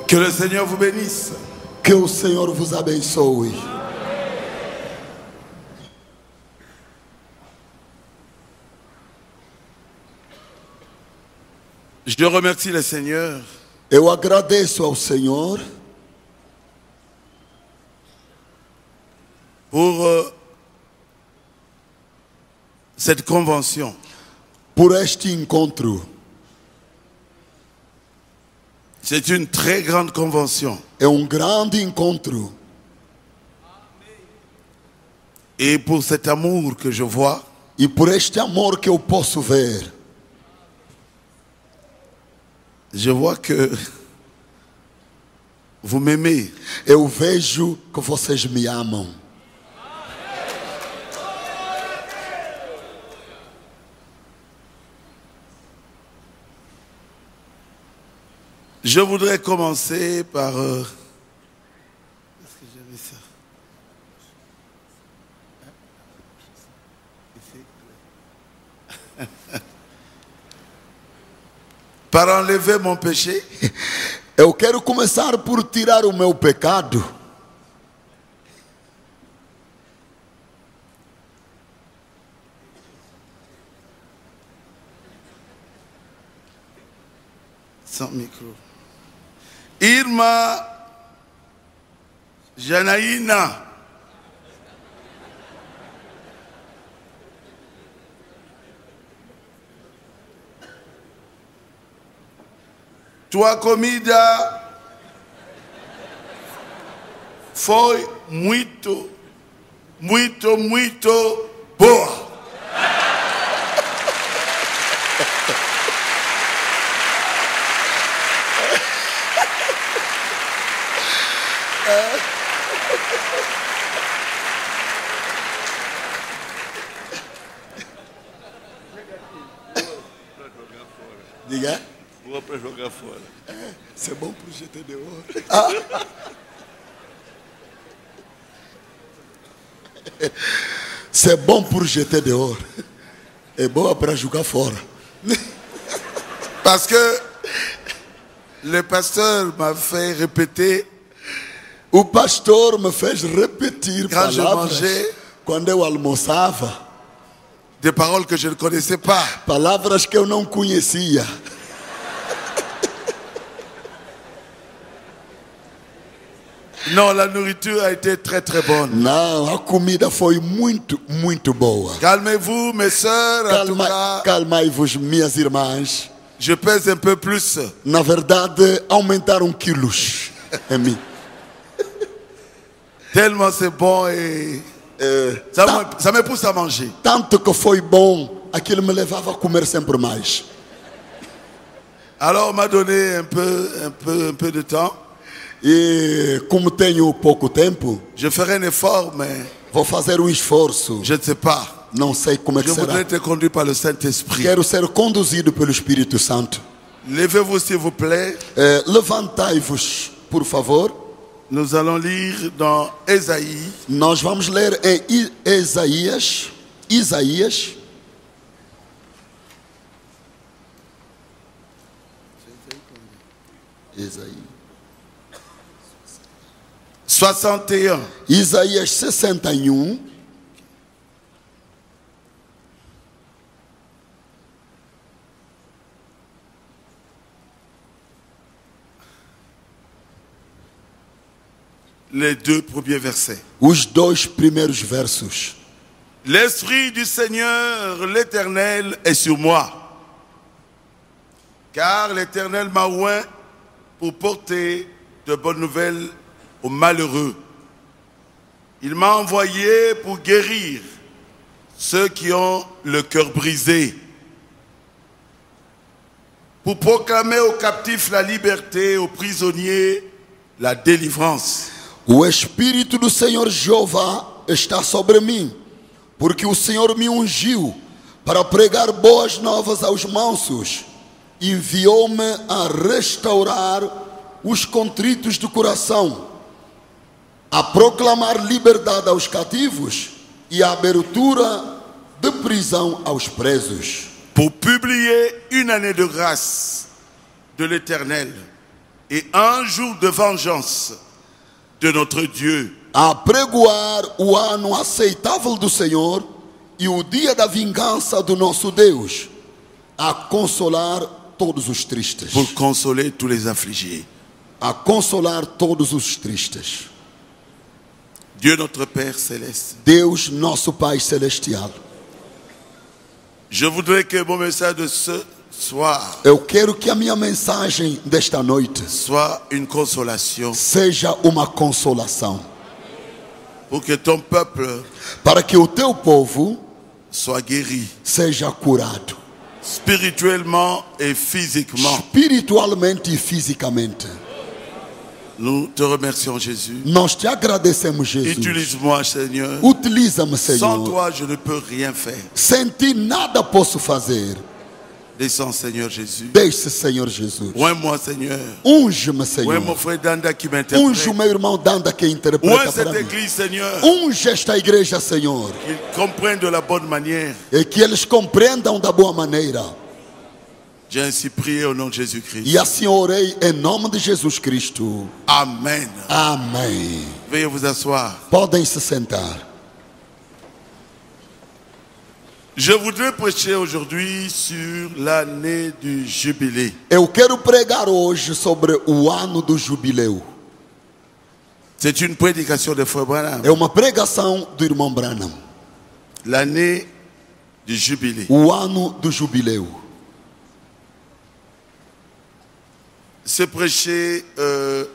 Que le Seigneur vous bénisse. Que o Senhor vos abençoe. Je remercie le Seigneur Eu agradeço ao Senhor pour cette convention. por este encontro. C'est une très grande convention. É grande encontro. Et pour cet amour que je vois, E por este amor que eu posso ver, je vois que vous m'aimez. eu vejo que vocês me amam. Je voudrais commencer par... Est-ce que j'avais ça? Par enlever mon péché. Eu quero começar por tirar o meu pecado. Sans micro. Irma Janaína. Tua comida foi muito boa. Diga. Boa para jogar fora. C'est bom para jeter dehors. C'est bom pour jeter dehors. É boa para jogar fora. Parce que le pasteur m'a fait répéter O pastor me fez repetir quand je palavras mangeais quando eu almoçava. des paroles que je ne connaissais pas. Palavras que eu não conhecia. Non, la nourriture a été très très bonne. Não, a comida foi muito boa. Calmez-vous, mes sœurs. En tout cas, Calmai-vos, minhas irmãs. je pèse un peu plus. Na verdade, aumentaram quilos em mim. Tellement c'est bon et ça me pousse à manger. Tanto que foi bom, aquilo me levava a comer sempre mais. Alors on m'a donné un peu de temps. E como tenho pouco tempo, Je ferai un effort, mais vou fazer esforço. je ne sais pas. Não sei como é que Je voudrais será. être conduit par le Saint-Esprit. Quero ser conduzido pelo Espírito Santo. Levez-vous s'il vous plaît. Levantai-vos, por favor. Nous allons lire dans Ésaïe. Nós vamos ler em Isaías. Isaías. Isaías. 61. Isaías 61. Les deux premiers versets. Os dois primeiros versos. L'Esprit du Seigneur, l'Éternel, est sur moi. Car l'Éternel m'a oint pour porter de bonnes nouvelles aux malheureux. Il m'a envoyé pour guérir ceux qui ont le cœur brisé, pour proclamer aux captifs la liberté, aux prisonniers la délivrance. O Espírito do Senhor Jeová está sobre mim, porque o Senhor me ungiu para pregar boas novas aos mansos. Enviou-me a restaurar os contritos de coração, a proclamar liberdade aos cativos e a abertura de prisão aos presos, pour publier une année de grâce de l'Éternel et un jour de vengeance de notre Dieu, a pregoar o ano aceitável do Senhor e o dia da vingança do nosso Deus, a consolar todos os tristes, pour consoler tous les affligés. a consolar todos os tristes. Dieu notre Père céleste, Deus, nosso Pai Celestial, je voudrais que mon message de ce soir eu quero que a minha mensagem desta noite soit une consolation seja uma consolação, pour que ton peuple para que o teu povo soit guéri seja curado, spirituellement et physiquement. espiritualmente e fisicamente. Nous te remercions, Jésus. Nós te agradecemos, Jesus. Utilise-moi, Seigneur. Utiliza-me, Sans Senhor. toi, je ne peux rien faire. Sem ti nada posso fazer. Descends, Seigneur Jésus. Deixe, Senhor Jesus. Oins-moi, Seigneur. Unge-me, Oins Senhor. mon frère Danda qui Unge o m'interprète. meu irmão Danda que Oins interpreta cette para mim. église, Seigneur. Unge esta igreja, Senhor. Qu'ils comprennent de la bonne manière. E que eles compreendam da boa maneira. J'ai ainsi prié au nom de Jésus-Christ. E assim orei em nome de Jesus Cristo. Amen. Amém. Veuillez vous asseoir. Podem se sentar. Je voudrais prêcher aujourd'hui sur l'année du jubilé. Eu quero pregar hoje sobre o ano do jubileu. C'est une prédication de Frère Branham. É uma pregação do irmão Branham. L'année du jubilé. O ano do jubileu. C'est prêché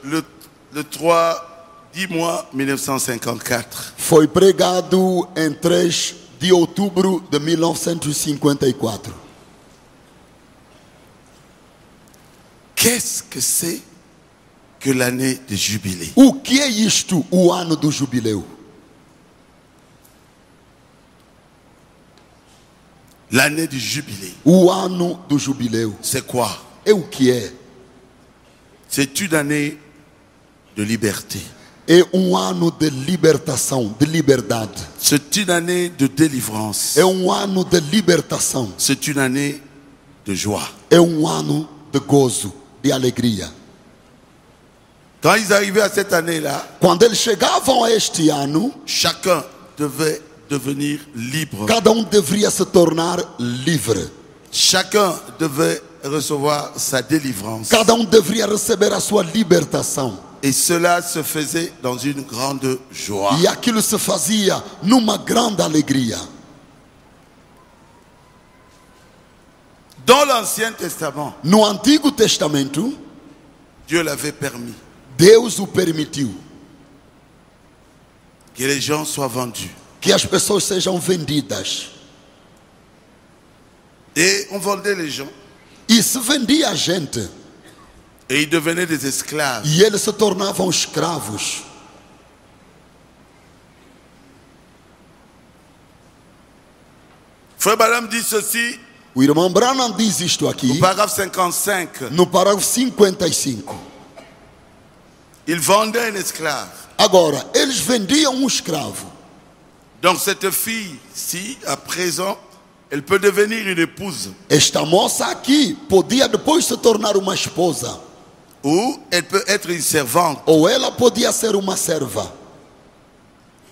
le 10 mois 1954. Foi pregado em 3 de outubro de 1954. Qu'est-ce que c'est que l'année de jubilé? O que é isto, o ano do jubileu? L'année du jubilé, O ano do jubileu. c'est quoi? É o que é? C'est une année de liberté. É ano de libertação, de liberdade. C'est une année de délivrance. É ano de libertação. C'est une année de joie. É ano de gozo, de alegria. Quand ils arrivaient à cette année-là, Quando eles chegavam a este ano, chacun devait devenir libre. cada deveria se tornar livre. Chacun devait recevoir sa délivrance. Cada deveria receber a sua libertação. Et cela se faisait dans une grande joie. E aquilo se fazia numa grande alegria. Dans l'Ancien Testament, No Antigo Testamento, Dieu l'avait permis Deus o permitiu que les gens soient vendus. que as pessoas sejam vendidas. Et on vendait les gens. E se vendia a gente. Et ils devenaient des esclaves. E eles se tornavam escravos. Frère Branham dit ceci O irmão Branham diz isto au aqui, paragraphe 55. no parágrafo 55. Ils vendaient un esclave. Agora, eles vendiam escravo. Donc cette fille-ci, à présent, elle peut devenir une épouse. Esta moça aqui podia depois se tornar uma esposa. Ou elle peut être une servante. Ou ela podia ser uma serva.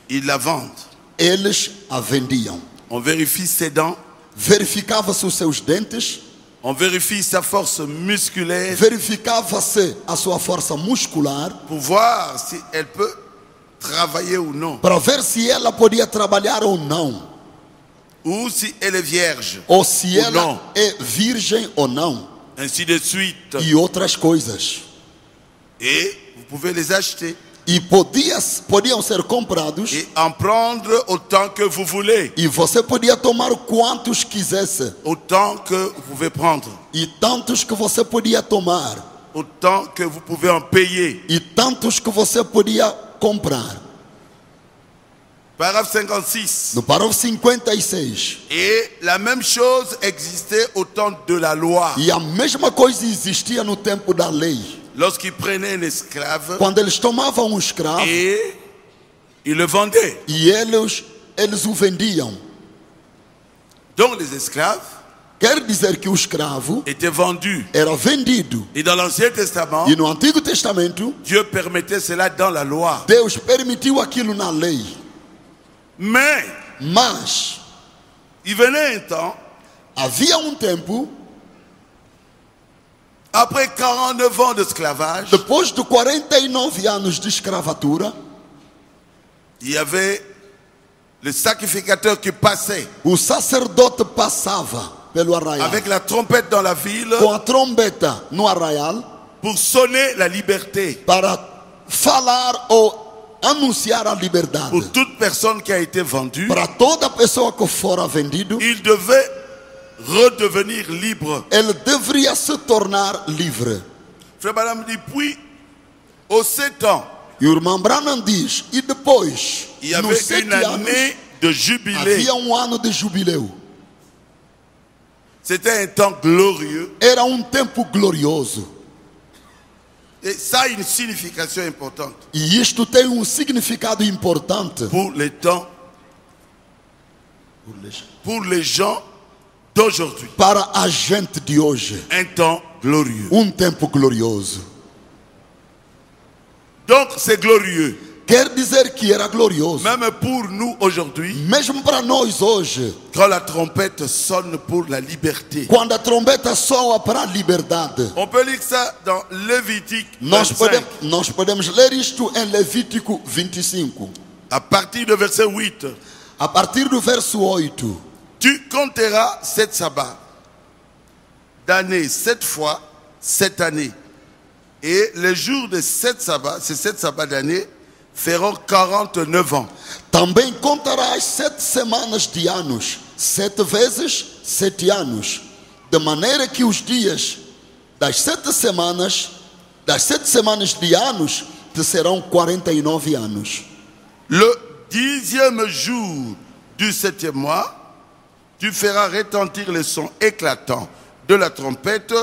Ils la vendent. Eles a vendiam. On vérifie ses dents. Verificava-se os seus dentes. On vérifie sa force musculaire Verificava-se a sua força muscular. pour voir si elle peut travailler ou non. Para ver se ela podia trabalhar ou não. Ou si elle est vierge. Ou se Ou ela não. é virgem ou não. Ainsi de suite. E outras coisas. Et vous pouvez les acheter. E podiam ser comprados. Et en prendre autant que vous voulez. E você podia tomar quantos quisesse. Autant que vous pouvez prendre. E tantos que você podia tomar. Autant que vous pouvez en payer. E tantos que você podia comprar. Paragraphe 56. No parágrafo 56. Et la même chose existait au temps de la loi. E a mesma coisa existia no tempo da lei. Lorsqu'ils prenaient un esclave Quando eles tomavam um escravo et ils le vendaient. e eles eles o vendiam. Donc les esclaves Quer dizer que o escravo étaient vendus. era vendido. Et dans l'Ancien Testament, E no Antigo Testamento, Dieu permettait cela dans la loi. Deus permitiu aquilo na lei. Mais Mas il venait un temps, havia tempo, après 49 ans d'esclavage, depois de 49 anos de escravatura, il y avait le sacrificateur qui passait o sacerdote passava pelo arraial avec la trompette dans la ville com a trombeta no arraial pour sonner la liberté para falar ou anunciar a liberdade. pour toute personne qui a été vendue. Para toda pessoa que fora vendido, Il devait redevenir libre. ele deveria se tornar livre. Frère Branham dit, puis, aux 7 ans, E o irmão Branham diz, e depois, il y nos avait 7 une anos, année de jubilé. havia ano de jubileu. C'était un temps glorieux. Era tempo glorioso. Et ça a une signification importante E isto tem significado importante pour les temps, pour les gens d'aujourd'hui. para a gente de hoje. Un temps glorieux. Tempo glorioso. Donc c'est glorieux. Quer dizer que era glorioso. Même pour nous aujourd'hui, Mesmo para nós hoje, quand la trompette sonne pour la liberté. quando a trombeta soa para a liberdade. On peut lire ça dans Lévitique Nós 25, podemos ler isto em Levítico 25. à partir du verset 8. A partir do verso 8. Tu compteras 7 sabbats d'année 7 fois 7 années. Et les jours de 7 sabbats, ces 7 sabbats d'année, feront 49 ans. Também contarás 7 semanas de anos, 7 vezes 7 anos, de maneira que os dias das 7 semanas de anos te serão 49 anos. Le 10e jour du 7e mois, tu feras retentir le son éclatant de la trompette,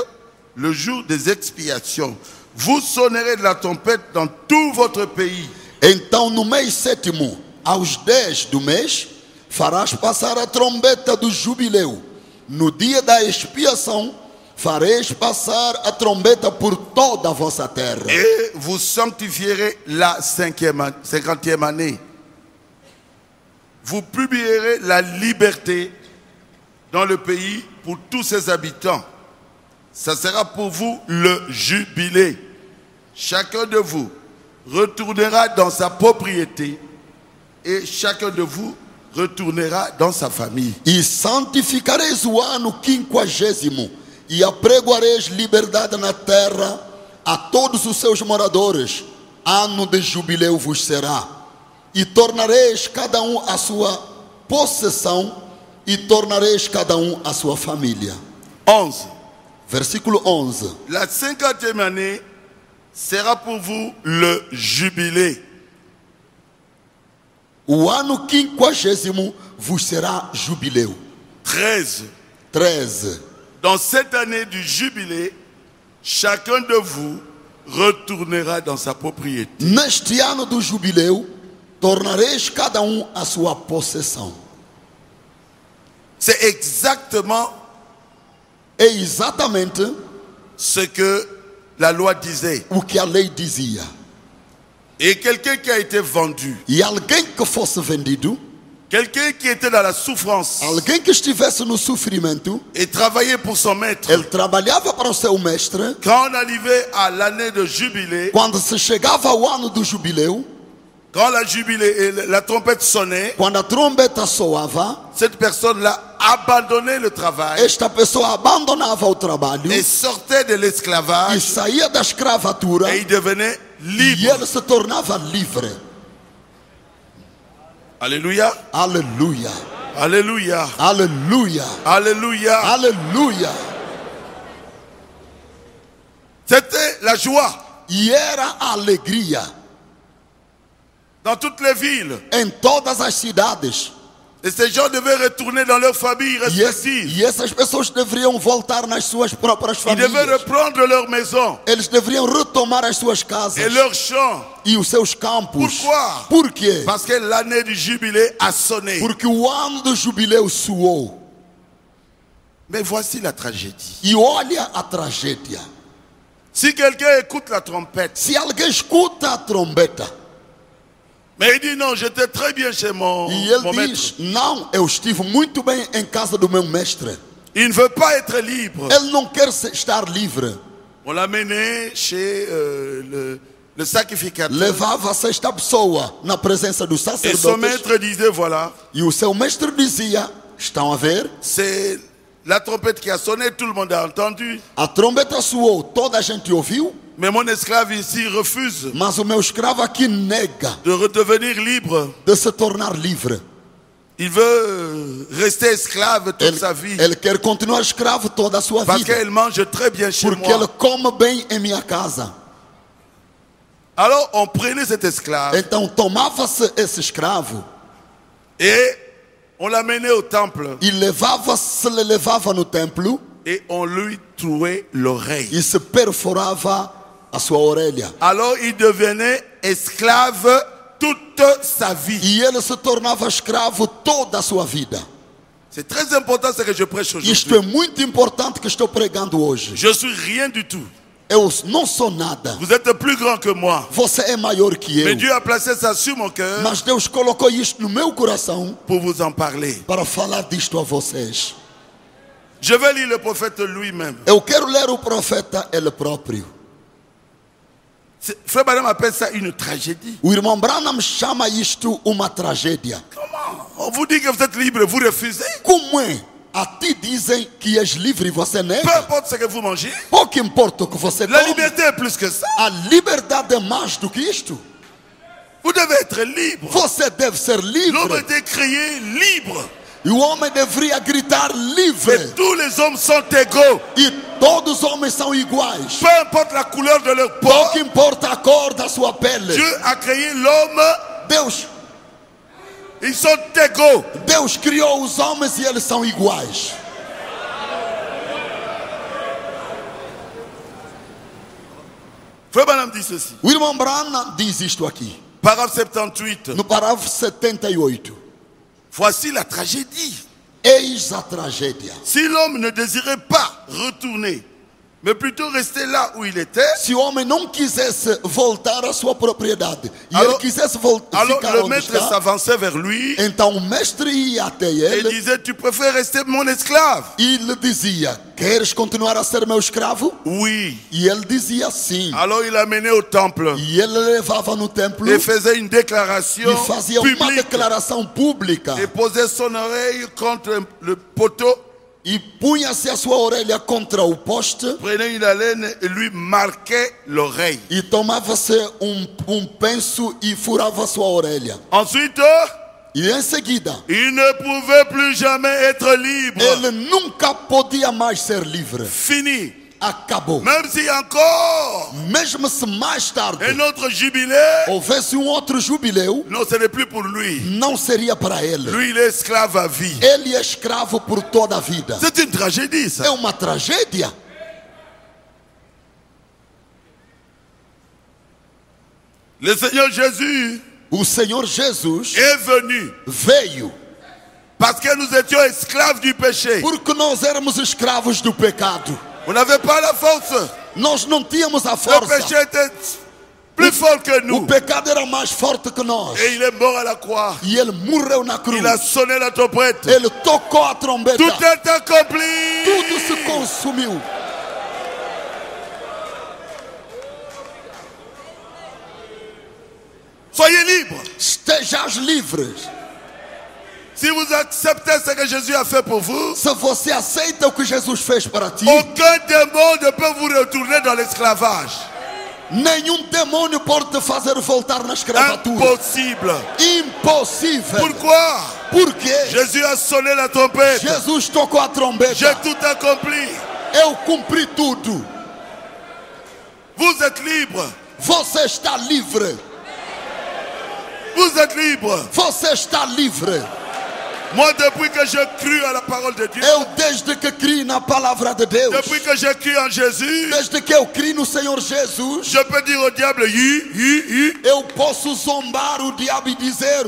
le jour des expiations. Vous sonnerez de la trompette dans tout votre pays. Então, no mês 7º, aos 10 do mês, farás passar a trombeta do jubileu. No dia da expiação, fareis passar a trombeta por toda a vossa terra. Et vous sanctifierez la 50e année. Vous publierez la liberté dans le pays pour tous ses habitants. Ça sera pour vous le jubilé. Chacun de vous retournera dans sa propriété et chacun de vous retournera dans sa famille. E santificareis o ano 50º e apregoareis liberdade na terra a todos os seus moradores. Ano de jubileu vos será. E tornareis cada a sua possessão e tornareis cada a sua família. 11. Versículo 11. La 50e année sera pour vous le jubilé. O ano 50º vos será jubileu. 13. 13. Dans cette année du jubilé, chacun de vous retournera dans sa propriété. Neste ano do jubileu, tornareis cada a sua possessão. C'est exactement É exatamente ce que la loi disait. o que a lei dizia. Et quelqu'un qui a été vendu, E alguém que fosse vendido, quelqu'un qui était dans la souffrance alguém que estivesse no sofrimento, et travaillait pour son maître, ele trabalhava para o seu mestre. quand on arrivait à l'année de jubilé, Quando se chegava ao ano do jubileu, quand la trompette sonnait, quando a trombeta soava, cette personne-là abandonnait le travail esta pessoa abandonava o trabalho et sortait de e l'esclavage saía da escravatura et il devenait e libre. ele se tornava livre. Alléluia, Aleluia, alléluia, aleluia, alléluia. aleluia. C'était la joie E era a alegria dans toutes les villes. em todas as cidades. Et ces gens devaient retourner dans leurs familles respectives. E essas pessoas deveriam voltar nas suas próprias Ils devaient famílias. reprendre leur maison Eles deveriam retomar as suas casas et leurs champs. e os seus campos. Pourquoi? Por quê? Parce que l'année du jubilé a sonné. Porque o ano do jubileu soou. Mais voici la tragédie. E olha a tragédia. Si quelqu'un écoute la trompette, Se alguém escuta a trombeta mais il dit non, j'étais très bien chez mon e ele maître. diz: não, eu estive muito bem em casa do meu mestre. Il ne veut pas être libre. Ele não quer estar livre. On l'a mené chez le sacrificateur. Levava-se esta pessoa na presença do Et son sacerdote maître disait, voilà, e o seu mestre dizia: estão a ver? c'est la trompette qui a sonné, tout le monde a entendu. A trombeta soou, toda a gente ouviu, Mais mon esclave ici refuse mas o meu escravo aqui nega de redevenir libre. de se tornar livre. Il veut rester esclave toute sa vie. Ele quer continuar escravo toda a sua Parce vida, qu'elle mange très bien chez porque ele moi. come bem em minha casa. Alors on prenait cet esclave Então tomava-se esse escravo et on l'amenait au temple e le levava no templo et on lui trouait l'oreille. e se perfurava a sua orelha. Alors il devenait esclave toute sa vie. E ele se tornava escravo toda a sua vida. C'est très important ce que je prêche Isto aujourd'hui. é muito importante que estou pregando hoje. Je suis rien du tout. Eu não sou nada. Vous êtes plus grand que moi. Você é maior que Mais eu. Dieu a placé ça sur mon cœur Mas Deus colocou isto no meu coração pour vous en parler. para falar disto a vocês. Je vais lire le prophète lui-même. Eu quero ler o profeta ele próprio. Frère Branham appelle ça une tragédie. O irmão Branham chama isto uma tragédia. Comment? On vous dit que vous êtes libre, vous refusez. Como é? A ti dizem que és livre e você Peu nega. importe ce que vous mangez. Pouco importa o que você La toma. liberté est plus que ça. A liberdade é mais do que isto. Vous devez être libre. Você deve ser L'homme livre. a été créé libre. E o homem deveria gritar Et livre. tous les hommes sont égaux. E todos os homens são iguais. Peu importe la couleur de leur peau. Pouco importa a cor da sua pele. Dieu a créé l'homme. Deus Ils sont égaux. Deus criou os homens e eles são iguais. Frère Branham dit ceci. O irmão Branham diz isto aqui, Paragraphe 78. no parágrafo 78. Voici la tragédie. Eis a tragédia. Si l'homme ne désirait pas retourner, mais plutôt rester là où il était, Se o homem não quisesse voltar à sua propriedade e Alors- ele quisesse alors ficar le onde maître está, s'avançait vers lui então o mestre ia até et ele disait, tu préfères rester mon esclave? e lhe dizia: queres continuar a ser meu escravo? Oui. E ele dizia sim. Alors il l'amenait au temple E ele levava no templo et faisait une déclaration e fazia uma publique declaração pública et posait son oreille contre le poteau, e punha-se a sua orelha contra o poste prenait une haleine et lui marquait l'oreille. e tomava-se penso e furava a sua orelha. Ensuite, E em seguida, il ne pouvait plus jamais être libre. ele nunca podia mais ser livre. Fini. Acabou. Même si encore Mesmo se mais tarde un autre jubilé, houvesse outro jubileu, non, ce n'est plus pour lui. não seria para ele. Lui, il est esclave à vie. Ele é escravo por toda a vida. C'est une tragédie, É ça. uma tragédia. Le Seigneur Jésus O Senhor Jesus est venu veio parce que nous étions esclaves du péché. porque nós éramos escravos do pecado. On n'avait pas la force. Nós não tínhamos a Le força. péché était plus fort que O nous. pecado era mais forte que nós. Et il est mort à la croix. E ele morreu na cruz. Il a sonné la trompette. Ele tocou a trombeta. Tout est accompli. Tudo se consumiu. Soyez libres. Estejas livres. Si vous acceptez ce que Jésus a fait pour vous, Se você aceita o que Jesus fez para ti, aucun démon ne peut vous retourner dans l'esclavage. nenhum demônio pode te fazer voltar na escravatura. Impossible. Impossível. Pourquoi? Por quê? Jésus a sonné la trompette. Jesus tocou a J'ai trombeta. tout accompli. Eu cumpri tudo. Vous êtes libre. Você está livre. Vous êtes libre. Você está livre. Moi, depuis que je cru à la parole de Dieu, Eu, desde que criei na palavra de Deus, depuis que je cru en Jésus, desde que eu criei no Senhor Jesus, je peux dire au diable, eu posso zombar o diabo e dizer,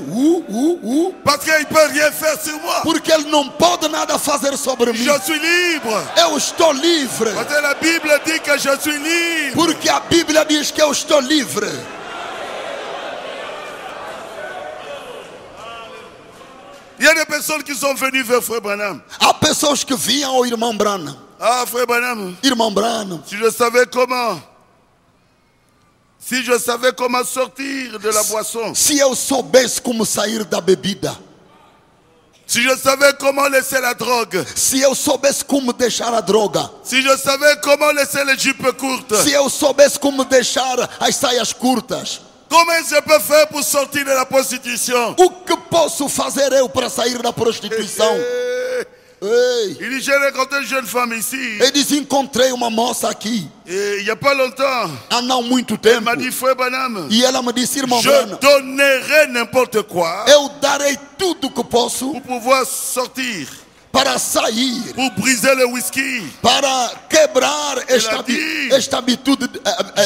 parce qu'il ne peut rien faire sur moi. porque ele não pode nada fazer sobre mim. Je suis libre. Eu estou livre, Parce que la Bible dit que je suis libre. porque a Bíblia diz que eu estou livre. Il y a des personnes qui sont venues vers Frère Branham. Há pessoas que vinham ao irmão Branham. Ah, Frère Branham, Irmão Branham, si je savais comment sortir de la boisson, se eu soubesse como sair da bebida, si je savais comment laisser la drogue, se eu soubesse como deixar a droga, si je savais comment laisser les jupes courtes, se eu soubesse como deixar as saias curtas, comment je peux faire pour sortir de la prostitution? o que posso fazer eu para sair da prostituição? Ei, Il dit, j'ai rencontré une jeune femme ici, ele diz, encontrei uma moça aqui, et il n'y a pas longtemps, há não muito elle tempo, m'a dit, Frère Branham, e ela me disse, irmão je Branham, donnerai n'importe quoi eu darei tudo que posso pour pouvoir sortir, para sair, pour briser le whisky. para quebrar esta habitude.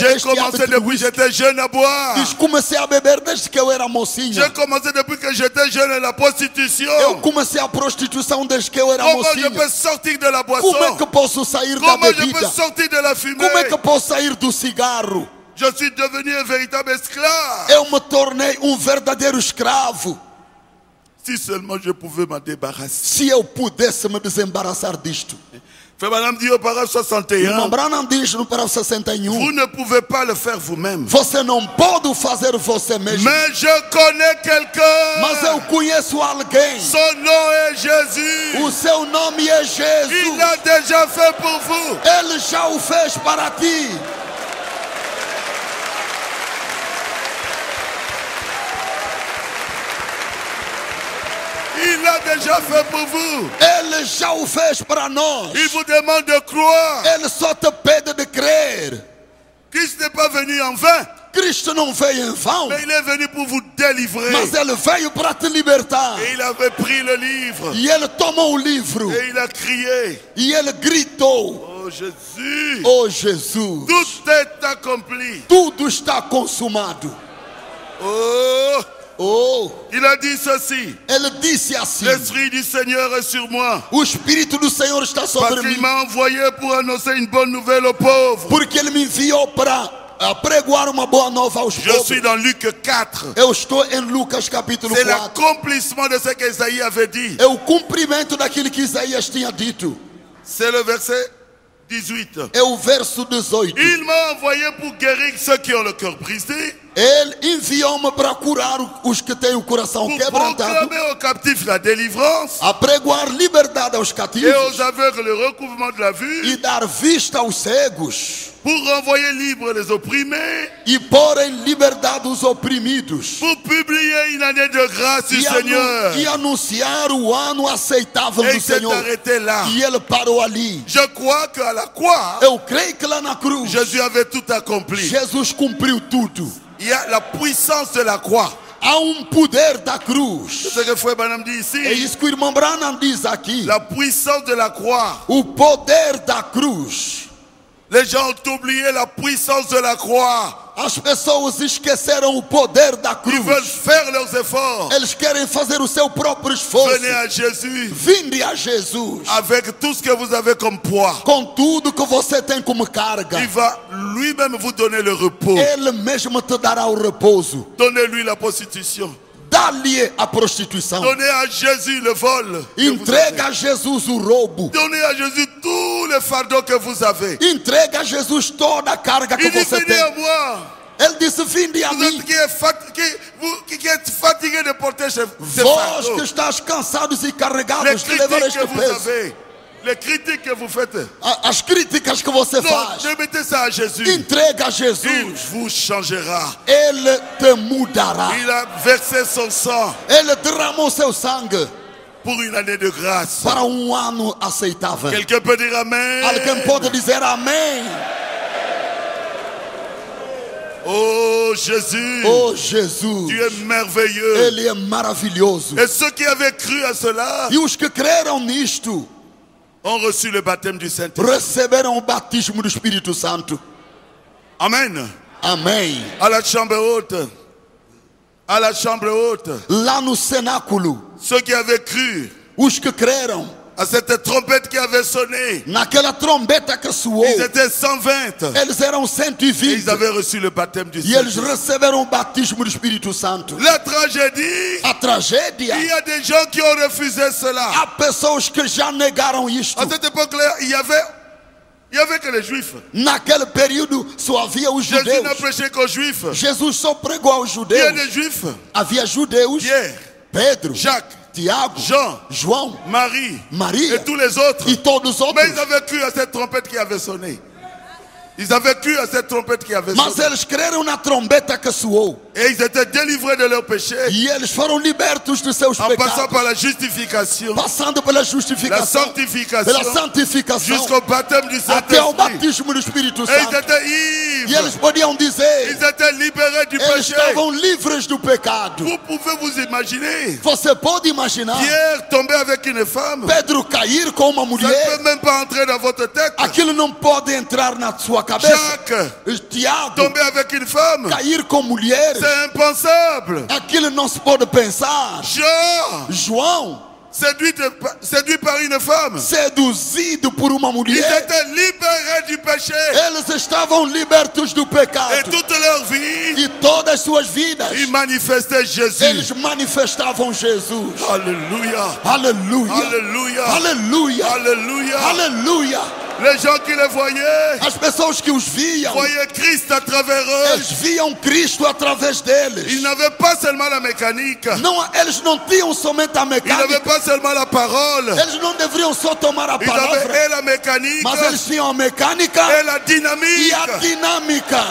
J'ai commencé depuis que j'étais jeune à boire. Diz, comecei a beber desde que eu era mocinha. J'ai commencé depuis que j'étais jeune à la prostitution. Eu comecei a prostituição desde que eu era Comment je mocinha. peux sortir de la boisson? Como é que posso sair da Comment je peux bebida? sortir de la fumée? Como é que posso sair do cigarro? Je suis devenu un véritable esclave. Eu me tornei verdadeiro escravo. Si seulement je pouvais m'en débarrasser. Se eu pudesse me desembaraçar disto. Frère Branham dit au paragraphe 61, Irmão Branham diz no parágrafo 61, vous ne pouvez pas le faire vous-même. você não pode fazer você mesmo. Mais je connais quelqu'un. Mas eu conheço alguém. Son nom est Jésus. O seu nome é Jesus. Il l'a déjà fait pour vous. Ele já o fez para ti. Il l'a déjà fait pour vous. Ele já o fez para nós. Il vous demande de croire. Ele só te pede de crer. Christ n'est pas venu en vain, Cristo não veio em vão, mais il est venu pour vous délivrer. mas ele veio para te libertar. Et il avait pris le livre E ele tomou o livro et il a crié, e ele gritou: oh Jésus, Oh Jesus, tout est accompli. tudo está consumado. Oh, Oh, il a dit ceci, ele disse assim: l'Esprit du Seigneur est sur moi, o Espírito do Senhor está parce sobre qu'il mim, m'a envoyé pour annoncer une bonne nouvelle aux pauvres. porque ele me enviou para pregoar uma boa nova aos Je suis pobres. dans Luc 4. Eu estou em Lucas capítulo C'est 4. l'accomplissement de ce qu'Esaïe avait dit. É o cumprimento daquilo que Isaías tinha dito. C'est le verset 18. É o verso 18. Il m'a envoyé pour guérir ceux qui ont le cœur brisé, Ele enviou-me para curar os que têm o coração pour quebrantado, proclamer aux captifs la délivrance a pregoar liberdade aos et cativos aux aveugles le recouvrement de la vue, e dar vista aos cegos pour renvoyer libres les opprimés, e pôr em liberdade os oprimidos pour publier une année de grâce du Seigneur. e anunciar o ano aceitável Et do il s'est Senhor. arrêté là. E ele parou ali. Je crois qu'à la croix, Eu creio que lá na cruz Jésus avait tout accompli. Jesus cumpriu tudo. Il y a la puissance de la croix. Há poder da cruz. C'est ce que Frère Branham dit É ici. isso que o irmão Branham diz aqui. La puissance de la croix. O poder da cruz. Les gens ont oublié la puissance de la croix. As pessoas esqueceram o poder da Ils veulent cruz. faire leurs efforts. Eles querem fazer o seu próprio esforço. Venez à Jésus Vinde a Jesus avec tout ce que vous avez comme poids. com tudo que você tem como carga. Il va lui-même vous donner le repos. Ele mesmo te dará o repouso. Donnez-lui la prostitution. Dá-lhe a prostituição. Donnez à Jésus le vol. que vous Entrega avez. a Jesus o roubo. Donnez à Jésus tous les fardeaux que vous avez. Entrega a Jesus toda a carga que Il dit, você venez à tem. moi. Ele disse: Vinde a Vous mim. êtes qui êtes fatigué de porter ces Vós fardeaux. que estás cansados e Les carregados de levar critiques que este vous peso. avez. Les critiques que vous faites. As críticas que você Non, faz. remettez ça à Jésus. Entrega a Il Jesus. vous changera. Ele te mudará. Il a versé son sang Ele derramou seu sangue pour une année de grâce. para ano aceitável. Quelqu'un peut dire Amen. Alguém pode dizer amém. Oh Jésus, Oh Jesus, tu es merveilleux. Ele é maravilhoso. Et ceux qui avaient cru à cela E os que creram nisto ont reçu le baptême du Saint-Esprit. receberam o batismo do Espírito Santo. Amen. Amém. À la chambre haute. À la chambre haute. Lá no cenáculo, Ceux qui avaient cru os que creram à cette trompette qui avait sonné, naquela trombeta que soou, ils étaient 120. eles eram Et 120 ils avaient reçu le baptême du e eles Saint-Esprit. receberam o batismo do Espírito Santo. La tragédie, A tragédia, il y a des gens qui ont refusé cela. há pessoas que já negaram isto. À cette époque-là, il y avait que les Juifs. Naquele período só havia os Jésus n'a judeus. prêché qu'aux Juifs. Jesus só pregou aos Il y a judeus. des Juifs. Havia judeus, Pierre, Pedro, Jacques, Tiago, Jean, João, Marie Maria et tous les autres. e todos os Mais ils outros. avaient cru à cette trompette qui avait sonné. Ils avaient cru à cette trompette qui avait Mas sonné. eles creram na trombeta que soou. Et ils étaient délivrés de leurs péchés E eles foram libertos de seus en passant pecados. par la justification, Passando pela la justificação, sanctification, pela santificação, jusqu'au baptême du até ao Saint-Esprit. batismo do Espírito Et ils Santo. étaient E ivres. eles podiam dizer, Ils étaient libérés du eles péché. estavam livres do pecado. Vous pouvez vous imaginer Você pode imaginar Pierre tomber avec une femme. Pedro cair com uma Ça ne mulher? peut même pas entrer dans votre tête. Aquilo não pode entrar na sua cabeça. Jacques Tiago tomber avec une femme. cair com mulheres. C'est impensable. Aquilo não se pode pensar. Jean João, séduit par une femme. seduzido por uma Ils mulher, étaient libérés du péché. eles estavam libertos do Et pecado. toute leur vie, E todas suas vidas, ils manifestaient Jésus. eles manifestavam Jesus. Alléluia. Aleluia. Alléluia. Aleluia. Alléluia. Aleluia. Les gens qui les voyaient, As pessoas que os viam, voyaient Christ à travers eux. eles viam Cristo através Ils deles. n'avaient pas seulement la mécanique. Não, eles não tinham somente a Ils n'avaient mecânica. pas seulement la parole. Eles não deveriam só tomar a Ils avaient palavra, et la mécanique mas eles tinham a mecânica et la e dynamique. a dinâmica.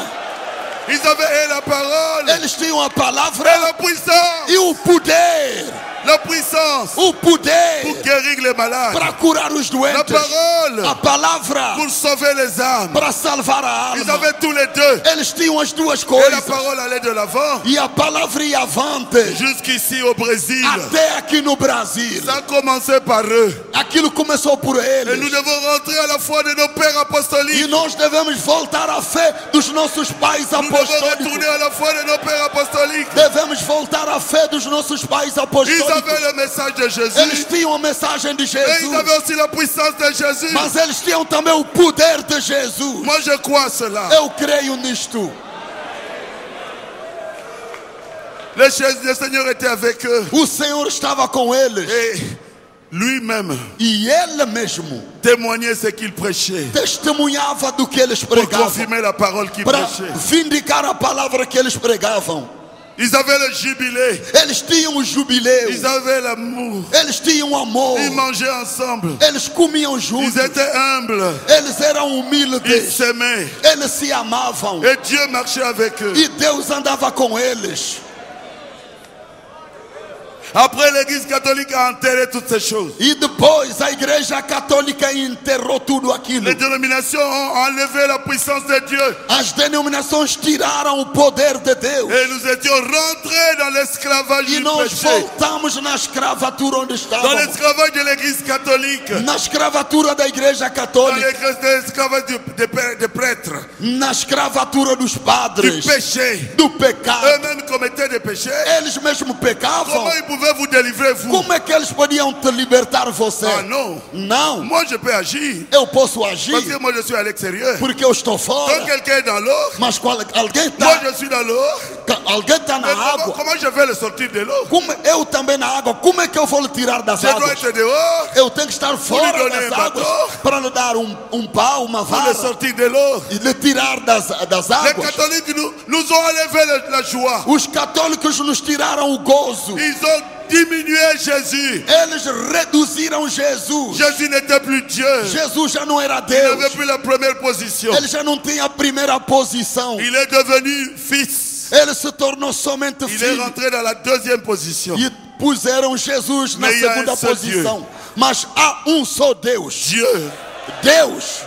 Ils avaient et la parole Eles tinham a et palavra la puissance. e o poder. La puissance O poder pour guérir les malades. para curar os La doentes. parole A palavra pour sauver les âmes. para salvar a Ils alma. avaient tous les deux. Eles tinham as duas Et la coisas. parole allait de l'avant E a palavra ia avante. jusqu'ici au Brésil. Até aqui no Brasil. Ça a commencé par eux. Aquilo começou por Et nous eles. devons rentrer à la foi de nos pères E apostoliques. nós devemos voltar à fé dos nossos pais Nous devons retourner apostólicos. à la foi de nos pères apostoliques. Devemos voltar à fé dos nossos pais Ils apostólicos. avaient le message de Jésus. Eles tinham a mensagem de Et ils Jesus, avaient aussi la puissance de Jésus. mas eles tinham também o poder de Jesus. Moi, je crois à cela. Eu creio nisto. Le Seigneur était avec eux. O Senhor estava com eles Et lui-même e Ele mesmo témoignait ce qu'il prêchait. testemunhava do que eles Pour pregavam, confirmer la parole qu'il para prêchait. vindicar a palavra que eles pregavam. Ils avaient le jubilé. Eles tinham o jubileu, Ils avaient l'amour. eles tinham amor, Ils mangeaient ensemble. eles comiam Ils juntos, étaient humbles. eles eram Ils humildes, s'aimaient. eles se amavam Et Dieu marchait avec eux. e Deus andava com eles. Après, l'Église catholique a enterré toutes ces choses. E depois a igreja católica enterrou tudo aquilo. Les dénominations ont enlevé la puissance de Dieu. As denominações tiraram o poder de Deus. Et nous étions rentrés dans l'esclavage E du nós péché. voltamos na escravatura onde Dans estávamos. l'esclavage de l'Église catholique. Na escravatura da igreja Dans católica. l'esclavage des prêtres. Na escravatura dos Du padres. péché. Do pecado. Eux-mêmes commettaient des péchés. Eles mesmo pecavam. Comment ils pouvaient vous délivrer, vous? Como é que eles podiam te libertar você? Ah non. Não. Moi, je peux agir. Eu posso Parce agir que moi, je suis à l'extérieur. porque eu estou Quand fora. quelqu'un est dans l'eau, Mas alguém moi, está je suis dans l'eau. alguém tá na Mais água. comment je vais le sortir de l'eau? Eu também na água. Como é que eu vou lhe tirar das Je dois águas? être dehors Eu tenho que estar fora donner das um águas bateau. para lhe dar pau, uma pour le vara sortir de l'eau. e lhe tirar das Les águas. catholiques nous ont enlevé la joie. Os católicos nos tiraram o gozo. Ils ont diminué Jésus. Eles reduziram Jesus. Jésus n'était plus Dieu. Jesus já não era Il n'avait Deus. plus la première position. Ele já não tinha a primeira posição. Il est devenu fils. Ele se tornou somente Il est filho. rentré dans la deuxième position. E puseram Jesus na Mais il y a segunda un seul posição. Mas há um só Deus. Dieu. Deus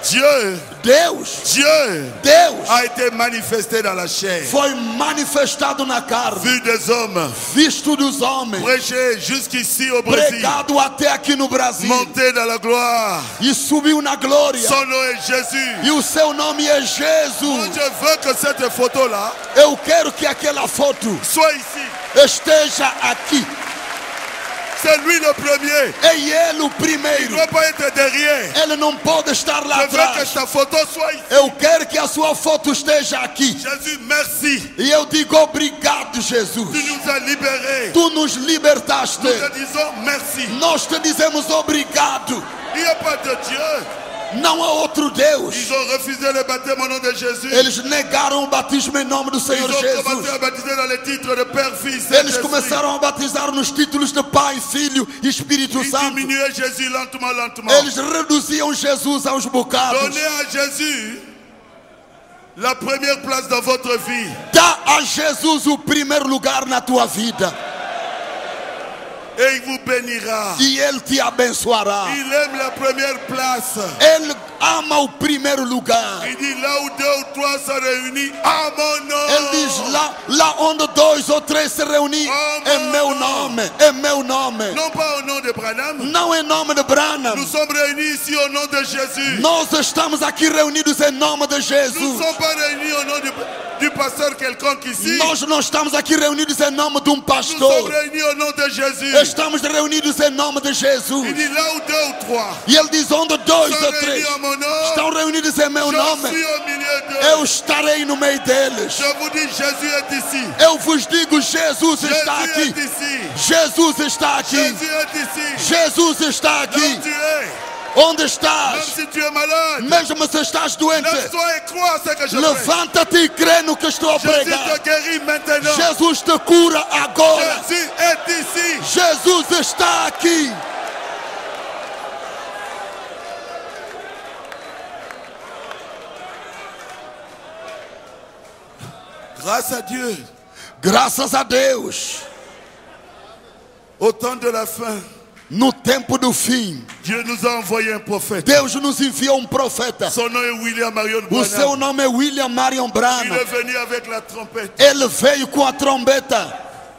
a été manifesté dans la chair. foi manifestado na carne, Vu des hommes, visto dos homens, prêché jusqu'ici au Brésil, pregado até aqui no Brasil monté dans la gloire. e subiu na glória. Son nom est Jésus. E o seu nome é Moi, Jesus. je veux que cette photo-là Eu quero que aquela foto soit ici. esteja aqui. C'est lui le premier. É ele o Il ne primeiro. doit pas être derrière. Ele não pode estar lá Je veux que atrás. sa photo soit ici. Eu quero que a sua foto esteja aqui. Jésus, merci. E eu digo obrigado, Tu Jesus. nous as libérés. Tu nos libertaste. Nous te disons merci. Nós te dizemos obrigado. Il n'y a pas de Dieu. Não há outro Deus. Ils ont refusé le baptême au nom de Jésus. Eles negaram o batismo em nome do Ils Senhor ont commencé Jesus. à baptiser dans les titres de Père, Fils et Eles Esprit. começaram a batizar nos títulos de Pai, Filho e Espírito Ils Santo. diminuaient Jésus lentement, lentement. Eles reduziam Jesus aos bocados. Donnez à Jésus la première place dans votre vie. Dá a Jesus o primeiro lugar na tua vida. Et il vous bénira. E Ele te abençoará. Il aime la première place. Ele ama o primeiro lugar. Il dit là où 2 ou 3 sont réunis à mon nom. Ele diz lá onde 2 ou 3 se reunir, é meu nome, é meu nome. Non pas au nom de Branham. Não em nome de Branham. Nous sommes réunis ici au nom de Jésus. Nós estamos aqui reunidos em nome de Nous ne Jesus. sommes pas réunis au nom du pasteur quelconque ici. Nós não estamos aqui reunidos em nome de um Nous sommes pastor. réunis au nom de Jésus. Estamos reunidos em nome de Jesus. Il dit là où 2 ou 3 E Ele diz onde 2 sont ou réunis 3 en mon nom, estão reunidos em meu je nome, suis au milieu eu d'eux. estarei no meio deles. Je vous dis, Jésus est ici. Eu vos digo, Jesus está Jésus aqui. est ici. Jesus está aqui. Jésus est ici. Jesus está Là aqui. où tu es, Onde même estás? si tu es malade, Mesmo se estás doente, lève-toi et crois ce que je fais. levanta-te e crê no que estou a Jésus pregar. te guérit maintenant. Jesus te cura agora. Jésus est ici. Jesus está aqui. Grâce à Dieu, Graças a Deus. au temps de la fin, No tempo do fim, Dieu nous a envoyé un prophète. Deus nos enviou profeta. Son nom est William Marion O seu Branham. nome é William Marion Il Branham. est venu avec la trompette Ele veio com a trombeta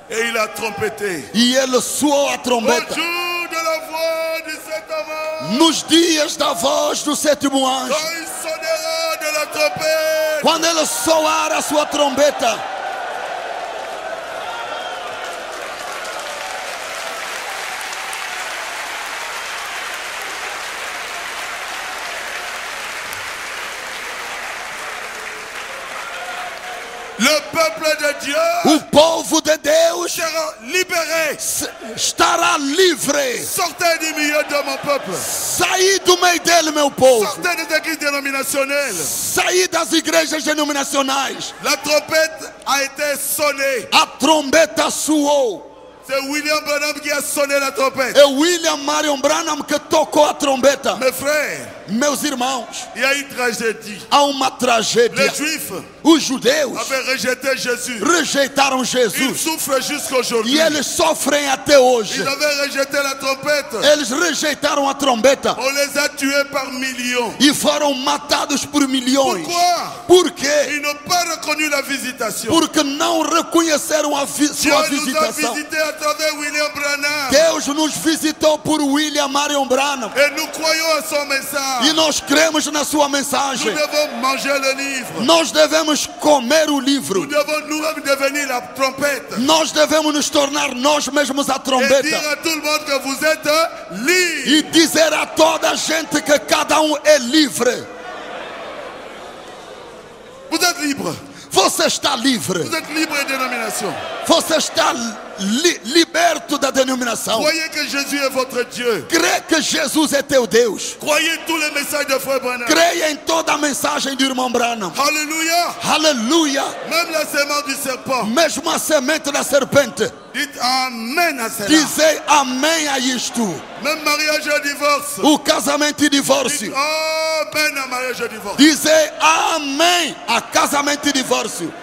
et il a trompetté. e ele soou a Au trombeta. jour de la voix du Saint-Amant, Nos dias da voz do sétimo anjo, quand il sonnera de la trompette, quando ele soar a sua trombeta, le peuple de Dieu o povo de Deus sera libéré. estará livre. Sortez du milieu de mon peuple. Saí do meio dele, meu povo. Sortez des églises dénominationnelles. Saí das igrejas denominacionais. La trompette a été sonnée. A trombeta soou. C'est William Branham qui a sonné la trompette. É William Marion Branham que tocou a trombeta. Mes frères, Meus irmãos, il y a une tragédie. há uma tragédia. Les Juifs Os judeus avaient rejeté Jésus. rejeitaram Ils Jesus souffrent jusqu'aujourd'hui. e eles sofrem até hoje. Ils avaient rejeté la trompette. Eles rejeitaram a trombeta On les a tués par millions. e foram matados por milhões. Pourquoi? Por quê? Ils n'ont pas reconnu la visitation. Porque não reconheceram a Dieu sua nous a visitação. visités à travers William Branham. Deus nos visitou por William Marion Branham Et nous croyons à son message. e nós cremos na sua Nous mensagem. devons manger le livre. Nós devemos comer o Nous livro. devons nous-mêmes devenir la trompette. Nós devemos nos tornar nós mesmos a Et dire trombeta à tout le monde que vous êtes libres. e dizer a toda a gente que cada é livre. Vous êtes libres. Você está livre. Vous êtes libres de dénomination. Você está liberto da denominação. Croyez que Jésus est votre Dieu. Crê que Jesus é teu Deus. Croyez tous les messages de Frère Branham. Creia em toda a mensagem do irmão Branham. Alléluia. Aleluia. Même la sémence du serpent. Mesmo a semente da serpente. Dites Amen à cela. Dizei amém a isto. Même mariage et divorce. O casamento e Dites divórcio. Amen à mariage et divorce. Dizei amém a casamento e divórcio.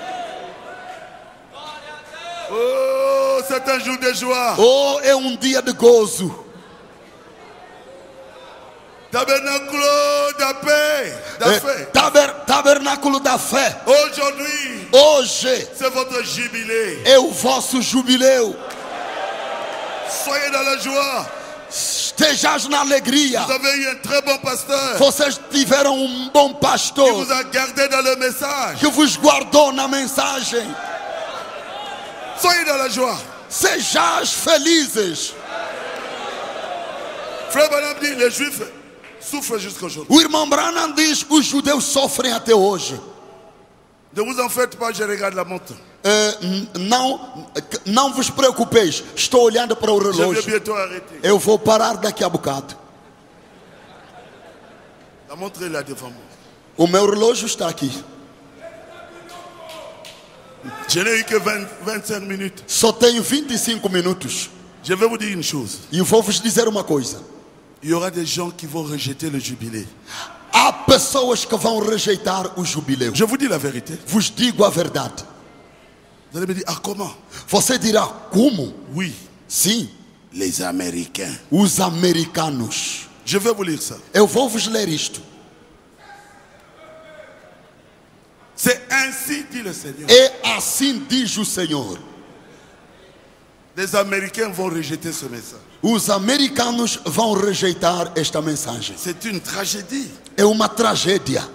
Oh, c'est un jour de joie. Oh, é dia de gozo. Tabernáculo da paix, da fé. Tabernáculo da fé. Aujourd'hui, Hoje c'est votre jubilé. é o vosso jubileu. Soyez dans la joie. Estejais na alegria. Vous avez eu un très bon pasteur Vocês tiveram bom qui pastor vous a gardé dans le message. que vos guardou na mensagem. Soyez dans la joie. Sejais felizes. Frère Branham dit, les Juifs souffrent jusqu'aujourd'hui. O irmão Branham diz: os judeus sofrem até hoje. Ne vous en faites pas, je regarde la montre. Não vos preocupeis. Estou olhando para o Je vais relógio. bientôt arrêter. Eu vou parar daqui a bocado. La montre est là devant moi. O meu relógio está aqui. Je n'ai eu que 25 minutes. Só tenho 25 minutos. Je vais vous dire une chose. E vou vos dizer uma coisa. Il y aura des gens qui vont rejeter le jubilé. Há pessoas que vão rejeitar o jubileu. Je vous dis la vérité. Vos digo a verdade. Vous allez me dire, ah comment? Você dirá: como? Oui, Sim, les Américains. os americanos. Je vais vous lire ça. Eu vou vos ler isto. C'est ainsi dit le Seigneur. É assim diz o Senhor. Les Américains vont rejeter ce message. Os americanos vão rejeitar esta mensagem. C'est une tragédie. É uma tragédia.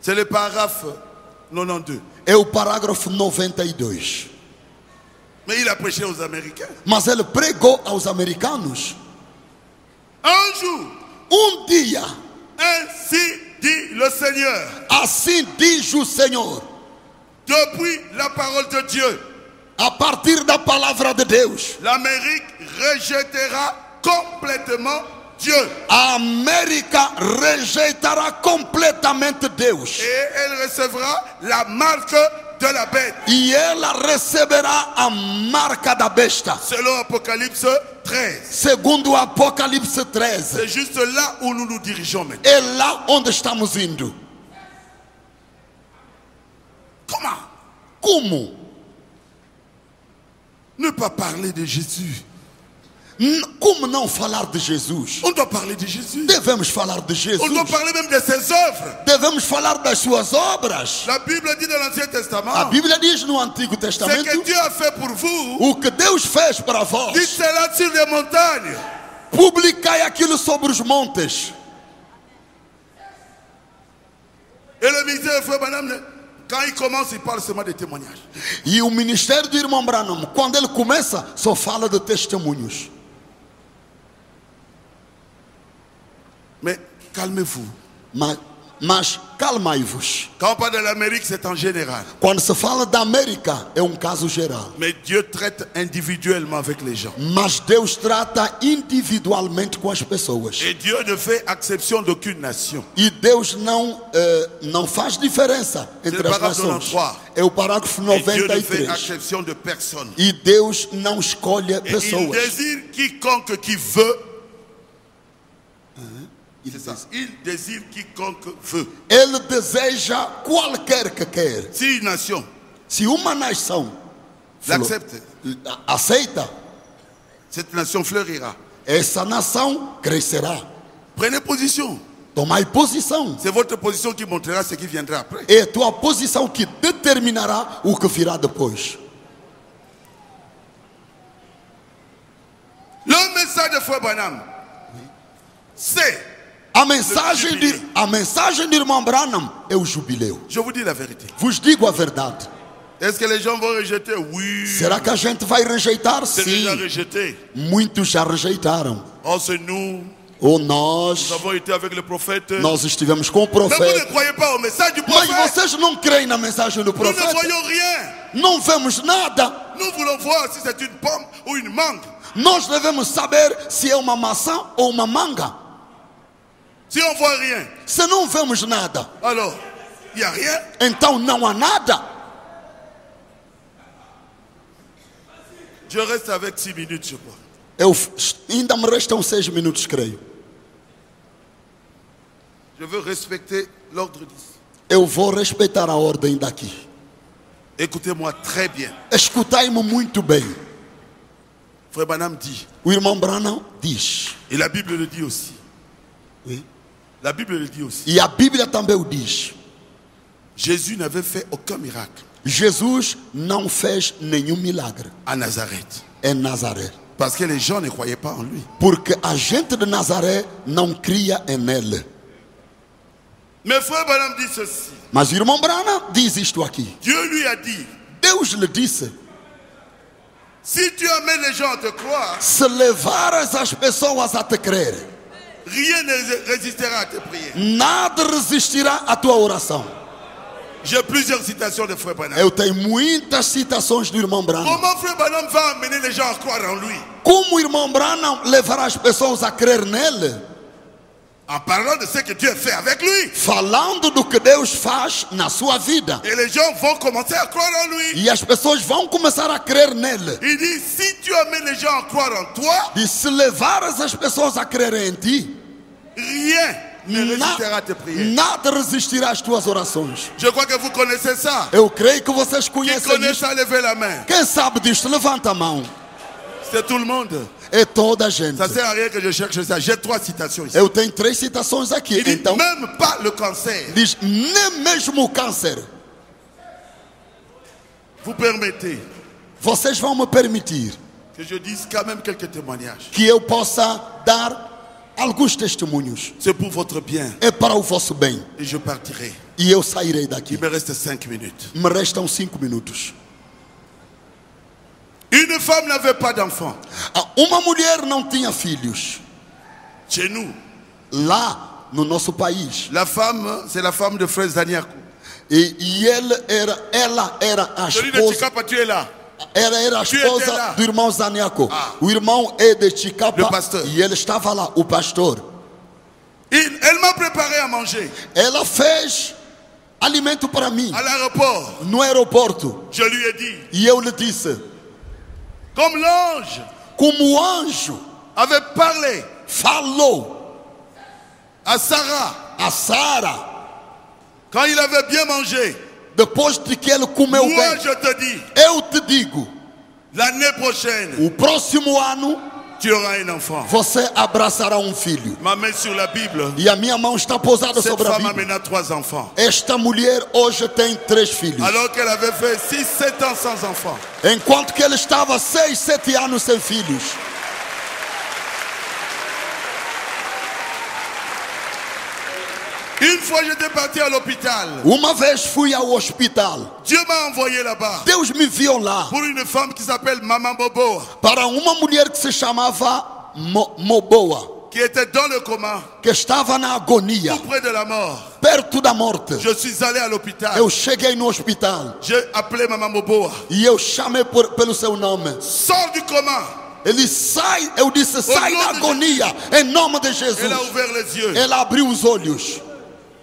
C'est le paragraphe 92. É o parágrafo 92. Mais il a prêché aux Américains. Mas ele pregou aos americanos. Un jour, Dia, ainsi dit le Seigneur. assim diz o Senhor. Depuis la parole de Dieu, A partir da palavra de Deus, l'Amérique rejettera complètement Dieu. a América rejeitará completamente Deus. Et elle recevra la marque de la bête. E ela receberá a marca da besta. Selon Apocalypse 13. Segundo Apocalipse 13. C'est juste là où nous nous dirigeons maintenant. É lá onde estamos indo. Comment Como? ne pas parler de Jésus? Como não falar de Jesus? On doit parler de Jésus. Devemos falar de Jesus. On doit parler même de ses œuvres. Devemos falar das suas obras. La Bible dit dans l'Ancien A Testament, Bíblia diz no Antigo ce que Testamento: Dieu a fait pour vous, o que Deus fez para vós, dites cela sur les montagnes. publicai aquilo sobre os montes. Et le ministère de Frère Branham, quand il commence, il parle seulement des témoignages. E o ministério do irmão Branham, quando ele começa, só fala de testemunhos. Mais calmez-vous. Mas calmai-vos. Quand on parle de l'Amérique, c'est en général. Quando se fala da América, é um caso geral. Mais Dieu traite individuellement avec les gens. Mas Deus trata individualmente com as pessoas. Et Dieu ne fait exception d'aucune nation. E Deus não faz diferença entre as parágrafo nações. 93. É o parágrafo Et Dieu ne fait 93. exception de personne. E Deus não escolhe Et il pessoas. désire quiconque qui veut. C'est ça. Il désire quiconque veut. Ele deseja qualquer que quer. Si une nation Se uma nação l'accepte, aceita, cette nation fleurira. essa nação crescerá. Prenez position. Tomai posição. C'est votre position qui montrera ce qui viendra après. É tua posição que determinará o que virá depois. Le message de Frère Branham, c'est, A mensagem do irmão Branham é o jubileu. je vous dis la vérité. Vos digo a verdade. Est-ce que les gens vont rejeter? Oui. Será que a gente vai rejeitar? C'est Sim. déjà rejeté. Muitos já rejeitaram. Oh, c'est nous. Ou Nous nós avons été avec le prophète. nós estivemos com o Mais vous ne profeta. croyez pas au message du Mas prophète. vocês não creem na mensagem do Nous ne profeta? voyons rien. Não vemos nada. Nous voulons voir si c'est une pomme ou une mangue. Nós devemos saber se é uma maçã ou uma manga. Si on voit rien, Se não vemos nada, alors il n'y a rien. então não há nada. Je reste avec 6 minutes, je crois. Ainda me restam 6 minutos, creio. Je veux respecter l'ordre d'ici. Eu vou respeitar a ordem daqui. Écoutez-moi très bien. Escutai-me muito bem. Frère Branham dit, O irmão Branham diz. et la Bible le dit aussi, Oui. La Bible le dit aussi. E a Bíblia também o diz. Jésus n'avait fait aucun miracle Jesus não fez nenhum milagre à Nazareth. em Nazaré. Parce que les gens ne croyaient pas en lui. Porque a gente de Nazaré não cria em ele. Mais frère Branham dit ceci. Mas o irmão Branham diz isto aqui. Dieu lui a dit, Deus lhe disse: si tu amènes les gens à te croire, se levares as pessoas a te crer, rien ne résistera à tes prières. nada resistirá à tua oração. J'ai plusieurs citations de frère Branham. Eu tenho muitas citações do irmão Branham. Comment frère Branham va amener les gens à croire en lui? Como o irmão Branham levará as pessoas a crer nele? En parlant de ce que Dieu fait avec lui. Falando do que Deus faz na sua vida. Et les gens vont commencer à croire en lui. E as pessoas vão começar a crer nele. Il dit, si tu amènes les gens à croire en toi, E se levares as pessoas a crerem em ti, rien ne résistera à tes prières. nada resistirá às tuas orações. Je crois que vous connaissez ça. Eu creio que vocês Qui conhecem connaît isto. ça, levez la main. Quem sabe disto, levanta a mão. C'est tout le monde. É toda a gente. Ça sert à rien que je cherche ça. J'ai 3 citations ici. Eu tenho 3 citações aqui. Il dit, Então, même pas le cancer. diz, nem mesmo o câncer. Vous permettez Vocês vão me permitir que je dise quand même quelques témoignages. que eu possa dar alguns testemunhos. C'est pour votre bien. É para o vosso bem. Et je partirai. E eu sairei daqui. Il me reste 5 minutes. Me restam 5 minutos. Une femme n'avait pas d'enfant. Uma mulher não tinha filhos. Chez nous, Lá no nosso país. la femme, c'est la femme de Frère Zaniakou. E ela era a Celui de esposa. Chikapa, tu es là. Ela era a Tu étais esposa lá. do irmão Zaniaco. Ah. O irmão é de Chicapa. Le pasteur. E ele estava lá, o pastor. Elle m'a préparé à manger. Ela fez alimento para mim À l'aéroport, no aeroporto. je lui ai dit, E eu lhe disse, comme l'ange como o anjo avait parlé falou à Sarah a Sara, quand il avait bien mangé, depois de que ele comeu moi bem, je te dis, eu te digo, l'année prochaine, o próximo ano tu auras un enfant. você abraçará um filho. Ma main sur la Bible, E a minha mão está pousada cette sobre a femme a Bíblia. maintenant 3 enfants. Esta mulher hoje tem 3 filhos. Alors qu'elle avait fait 6-7 ans sans enfant. Enquanto que ele estava 6, 7 anos sem filhos. Une fois j'étais parti à l'hôpital. Uma vez fui ao hospital. Dieu m'a envoyé là-bas Deus me viu lá pour une femme qui s'appelle Maman Bobo, para uma mulher que se chamava Moboa, qui était dans le coma, que estava na agonia, tout près de la mort. perto da morte. Je suis allé à l'hôpital. Eu cheguei no hospital J'ai appelé Maman Bobo. e eu chamei pelo seu nome. Sors du coma. Ele sai, eu disse, sai da agonia, em nome de Jesus. Elle a ouvert les yeux. Ela abriu os olhos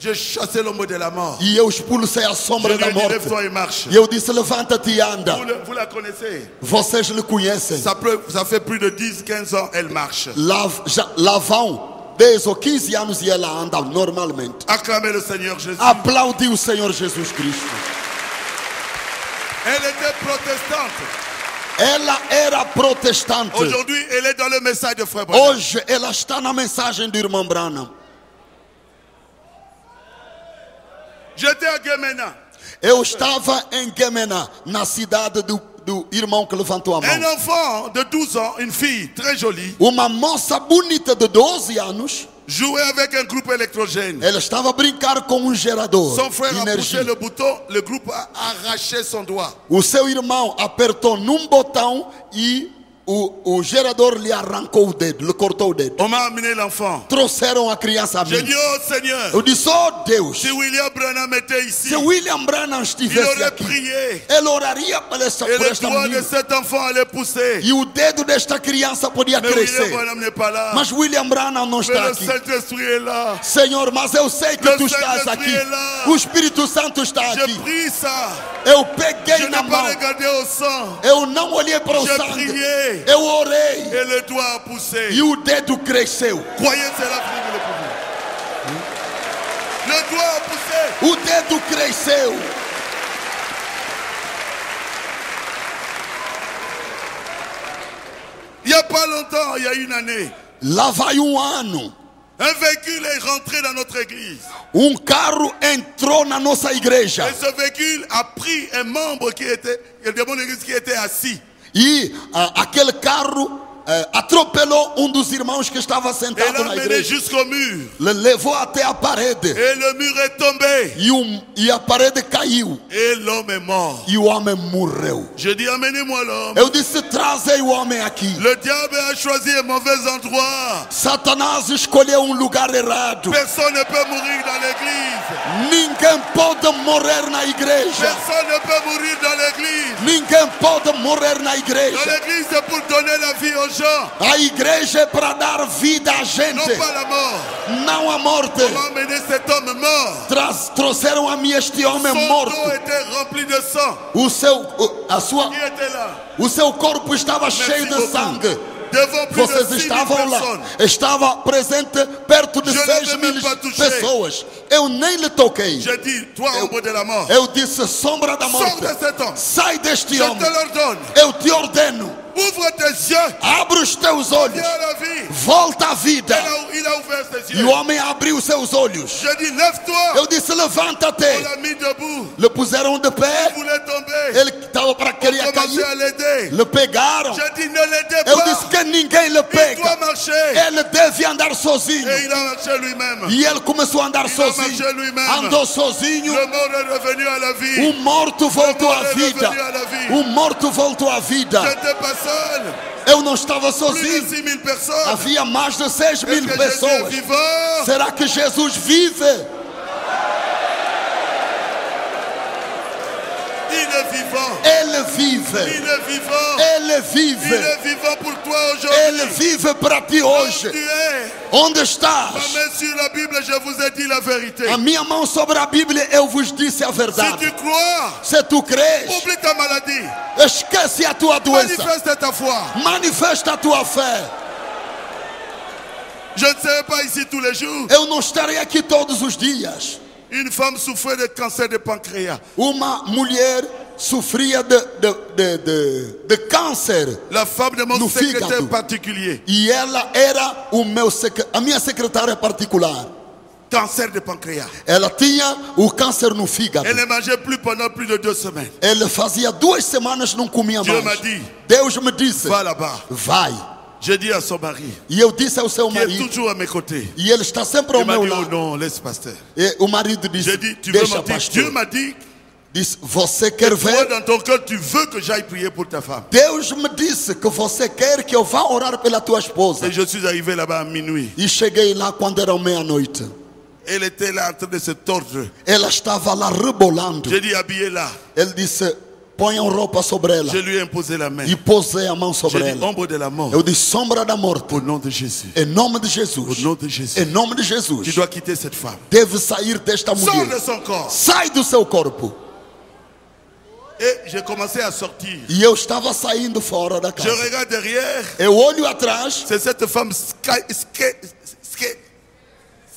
J'ai chassé le mot de la mort. e eu expulsei a Je sombra lui da ai dit, morte. lève-toi et marche. E eu disse, levanta-te e anda. Vous la connaissez. Vocês lhe conhecem. Ça fait plus de 10-15 ans, elle marche. Lá vão 10 ou 15 anos e ela anda normalmente. Acclamez le Seigneur Jésus. Aplaudi o Senhor Jesus Cristo. Elle était protestante. Ela era protestante. Aujourd'hui, elle est dans le message de Frère Branham. Hoje ela está na mensagem do irmão Branham. J'étais à Guémena. Eu estava em Gemena, na cidade do irmão que levantou a Un mão. enfant de 12 ans, une fille très jolie, Uma moça bonita de 12 anos, jouait avec un groupe électrogène. ela estava a brincar com um gerador Son frère de a poussé energia. le bouton, le groupe a arraché son doigt. O seu irmão apertou num botão e o gerador lhe arrancou o dedo, lhe cortou o dedo. On m'a amené l'enfant. Trouxeram a criança a J'ai mim. dit, oh Seigneur, Eu disse, oh Deus, si William Branham était ici, se William Branham il estivesse aurait aqui, prié. ele oraria por Et esta le doigt de menina. cet enfant allait pousser. E o dedo desta criança podia Mais William crescer. Branham n'est pas là. Mas William Branham não Mais está le aqui. Saint-Esprit est là. Senhor, mas eu sei que Le tu estás Saint-Esprit aqui. est là. O Espírito Santo está J'ai aqui. pris ça. Eu Je peguei na n'ai pas mão. regardé au sang. Eu não olhei para o J'ai sangue. prié. Eu orei. Et le doigt a poussé. E o dedo cresceu. Croyez cela, priez-le pour vous. Le doigt a poussé. O dedo cresceu. Il n'y a pas longtemps, il y a une année, Lá vai um ano. Un véhicule est rentré dans notre église. Carro entrou na nossa igreja. Et ce véhicule a pris un membre de mon église qui était assis. E aquele carro atropelou dos irmãos que estava sentado Et l'a na mené igreja. jusqu'au mur. Le levou até a parede. Et le mur est tombé. E a parede caiu. Et l'homme est mort. E o homem morreu. Je dis, amenez-moi l'homme. Eu disse, trazei o homem aqui. Le diable a choisi un mauvais endroit. Satanás escolheu lugar errado. Personne ne peut mourir dans l'église. Ninguém pode morrer na igreja. Personne ne peut mourir dans l'église. Ninguém pode morrer na Dans igreja. l'église, c'est pour donner la vie aux gens. A igreja é para dar vida a Non gente, pas la mort. não a morte. On m'a emmené cet homme mort. Trouxeram a mim este homem Son morto. dos était rempli de sang. Qui était là. O seu corpo estava cheio de beaucoup. sangue. Devant plus Vocês de 6 000 estavam lá. personnes. Estava presente perto de Je ne 6 l'ai mil même pas touché. pessoas. Eu nem lhe toquei. J'ai dit, toi, ombre de la mort, Eu disse, sombra da sors morte, de cet homme. sai deste Je homem. te l'ordonne. Eu te ordeno. Ouvre tes yeux. Abre os teus olhos. Viens à la vie. Volta à vida. Il a ouvert ses E yeux. o homem abriu seus olhos. Je dis, lève-toi. Eu disse, On levanta-te. l'a mis debout. Le puseram de Il pé. voulait tomber. Ele estava para On querer commençait cair. à l'aider. Le pegaram. J'ai dit, ne l'aidez Eu disse pas. que ninguém le Il doit pega. marcher. Ele deve andar sozinho. Et il a marché lui-même. E ele começou a andar Il a sozinho. marché lui-même. Andou sozinho. Le mort est revenu à la vie. O morto voltou à est vida. revenu à la vie. O morto voltou à vida. Je n'étais pas seul. Eu não estava Plus de sozinho. 6 000 personnes. Havia mais de 6 Est-ce mil que Jésus est pessoas. vivant? Será que Jesus vive? Il est vivant. Ele vive. Il est vivant. Ele Il vive. est vivant pour toi Ele aujourd'hui. vive para ti Où hoje. tu es. Onde Ma estás? main sur la Bible, je vous ai dit la vérité. A minha mão sobre a Bíblia, eu vos disse a Si verdade. tu crois, Se tu crês, oublie ta maladie. esquece a tua doença. Manifeste ta foi. Manifesta a tua fé. Je ne serai pas ici tous les jours. Eu não estarei aqui todos os dias. Une femme souffrait de cancer de pancréas. Uma mulher sofria de câncer. La femme de mon No secrétaire fígado. particulier. E ela era a minha secretária particular. Cancer de pancréas. Ela tinha o câncer no fígado. Elle ne mangeait plus pendant plus de 2 semaines. Ela fazia 2 semanas não comia Dieu m'a mais. dit, Deus me disse, va là-bas. vai. J'ai dit à son mari, E eu disse ao seu qui est marido, toujours à mes côtés. e ele está sempre ao Il m'a meu dit, oh lado. non, laisse pasteur. E o marido disse, J'ai dit, tu veux deixa mentir? pastor. Dieu m'a dit, Disse, você quer toi ver? dans ton cœur, tu veux que j'aille prier pour ta femme. Deus me disse que você quer que eu vá orar pela tua esposa. Et je suis arrivé là-bas à minuit. E cheguei lá quando era meia-noite. Elle était là en train de se tordre. Ela estava lá rebolando. J'ai dit, habillez-la. Ele disse, ponham roupa sobre ela. Je lui ai imposé la main. E posei a mão sobre J'ai dit, ela. ombre de la mort. Eu disse, sombra da morte. Au nom de Jésus. Em nome de Au Jesus. nom de Jésus. Em nome de Tu Jesus. dois quitter cette femme. Deve sair desta Sors mulher. de son corps. Sai do seu corpo. Et j'ai commencé à sortir. E eu estava saindo fora da Je casa. regarde derrière. Eu olho atrás. C'est cette femme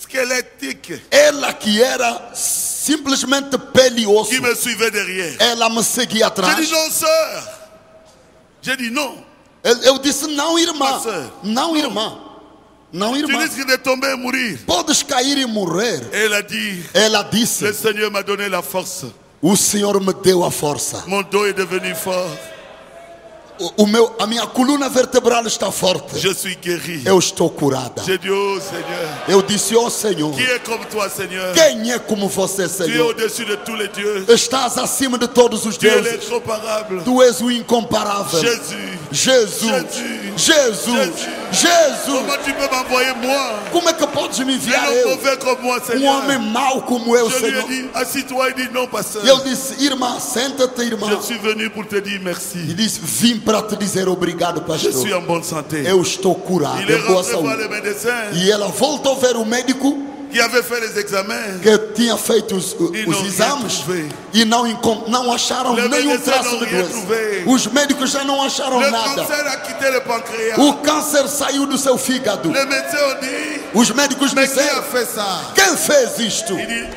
squelettique Ela que era simplesmente pele e osso. qui me suivait derrière. Ela me seguia J'ai atrás. dit non, sœur. J'ai dit non. Eu disse, não, irmã. Pastor. Não, irmã. Não, Tu irmã. risques de tomber et mourir. Podes cair e morrer. Elle a dit, Ela disse, le Seigneur m'a donné la force. o Senhor me deu a força. Mon dos est devenu fort. A minha coluna vertebral está forte. Je suis guéri. Eu estou curada. J'ai dit, oh Seigneur, Eu disse, ó Senhor, qui est comme toi, Seigneur? quem é como você, Tu es Senhor? au-dessus de tous les dieux. Estás acima de todos os Tu es deuses. l'incomparable. Tu és o incomparável. Jésus. Jesus. Jesus. Jesus. Comment tu peux m'envoyer moi? Como é que podes me Un enviar homme eu? mauvais comme moi, Um homem Seigneur. mau como eu, Je lui ai Senhor. dit, assis-toi. Il dit non, pasteur. E eu disse, irmã, senta-te, irmã. Je suis venu pour te dire E merci. disse, vim para te dizer obrigado, Je pastor. suis en bonne santé. Eu estou curado, Il est em boa rentré voir saúde. le médecin E ela voltou a ver o médico qui avait fait les examens. que tinha feito os E não exames trouvé. e não acharam Le nenhum médecin traço não de rien doença. trouvé. Os médicos já não acharam Le nada. cancer a quitté le pancréas. O câncer saiu do seu fígado. Les médecins ont dit, Os médicos mais qui a disseram, fait ça? quem fez isto? Il dit,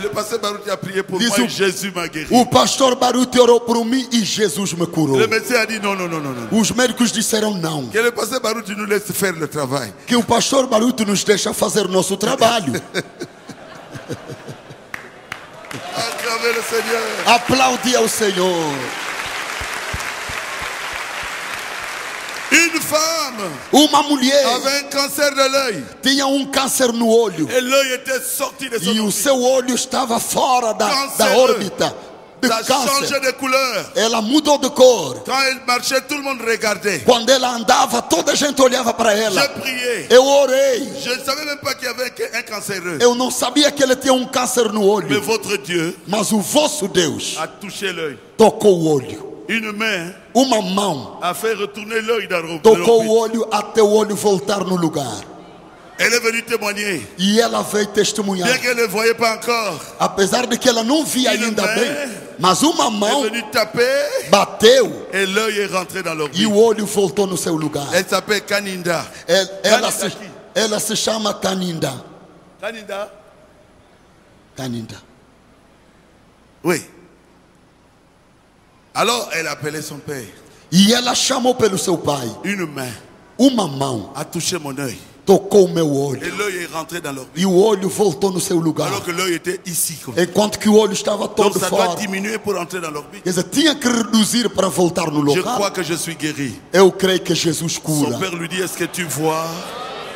Le pasteur Baruti a prié pour Dis moi o- et Jésus m'a guéri. O pastor Baruti orou por mim e Jesus me curou. Le médecin a dit non, non, non, non, non. Os médicos disseram não. Que le pasteur Baruti nous laisse faire le travail. Que o pastor Baruti nos deixa fazer nosso trabalho. Acclamez le Seigneur. Aplaudir ao Senhor. Une femme Uma mulher avait un cancer de l'œil. tinha câncer no olho. Et l'œil était sorti de son E o orbite. seu olho estava fora da órbita de Ça a changé câncer. de couleur. Ela mudou de cor. Quand elle marchait, tout le monde regardait. Quando ela andava, toda a gente olhava para ela. J'ai prié. Eu orei. Je ne savais même pas qu'il y avait un cancéreux. Eu não sabia que ele tinha câncer no Mais olho. votre Dieu Mas o vosso Deus a touché l'œil. tocou o olho. Une main Uma mão a fait retourner l'œil dans le tocou o l'orbite. olho até o olho voltar no lugar. Elle est venue témoigner. E ela veio testemunhar. Bien qu'elle ne voyait pas encore, Apesar de que ela não via ainda bem. Mas uma elle mão est venue taper bateu et l'œil est rentré dans e l'orbite. o olho voltou no seu lugar. Elle s'appelle Kaninda. Ela se chama Kaninda. Kaninda? Kaninda. Oui. Alors elle appelait son père. E ela chamou pelo seu pai. Une main Uma mão a touché mon œil. tocou o meu olho. Et l'œil est rentré dans l'orbite. E o olho voltou no seu lugar. Alors que l'œil était ici. Comme. Enquanto que o olho estava Donc todo ça doit fora. diminuer pour entrer dans l'orbite. Quer dizer, tinha que reduzir para voltar no Je crois lugar. que je suis guéri. Eu creio que Jesus Son cura. père lui dit, est-ce que tu vois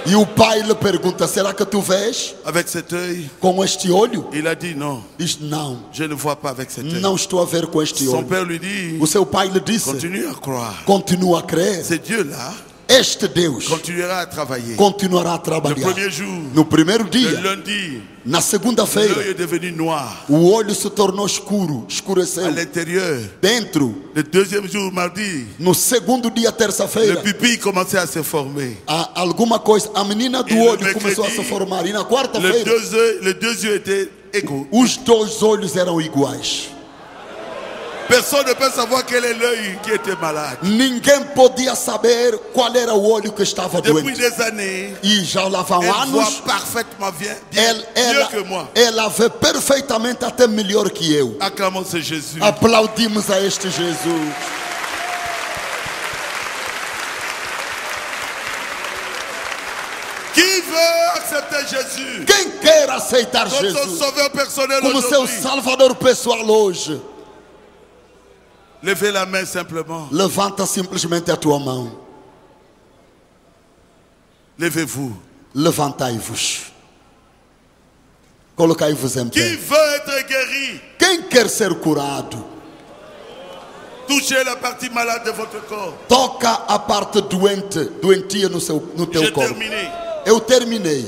E o pai lhe pergunta, será que tu vês avec cet œil? com este olho? Il a dit non, Diz, não, je ne vois pas avec cet œil. não estou a ver com este Son olho. père lui dit, O seu pai lhe disse, continue à croire. continua a crer. Ce Dieu-là Este Deus continuera à travailler. continuará a Le trabalhar. premier jour, No primeiro le dia, lundi, na l'œil segunda-feira, est devenu noir. o olho se tornou escuro, À escureceu. l'intérieur, Dentro, le deuxième jour, mardi, no segundo dia, le terça-feira, pupille commençait à se former. alguma coisa, a menina do E no olho começou a mercredi, se formar. E na Les quarta-feira, deux yeux étaient égaux. os dois olhos eram iguais. Personne ne peut savoir quel est l'œil qui était malade. Ninguém podia saber qual era o olho que estava Depuis doente. des années, E já lá vão elle voit anos, parfaitement bien mieux que moi. ela vê perfeitamente até melhor que eu. Acclamons ce Jésus. Aplaudimos a este Jesus. Qui veut accepter Jésus Quem quer aceitar comme son Jesus sauveur personnel como seu aujourd'hui? salvador pessoal hoje, Levez la main simplement. levanta simplesmente a tua mão. Levez-vous. Levantai-vos. Colocai-vos em Qui pé. veut être guéri? Quem quer ser curado, Touchez la partie malade de votre corps. toca a parte doentia no teu J'ai corpo. terminé. Eu terminei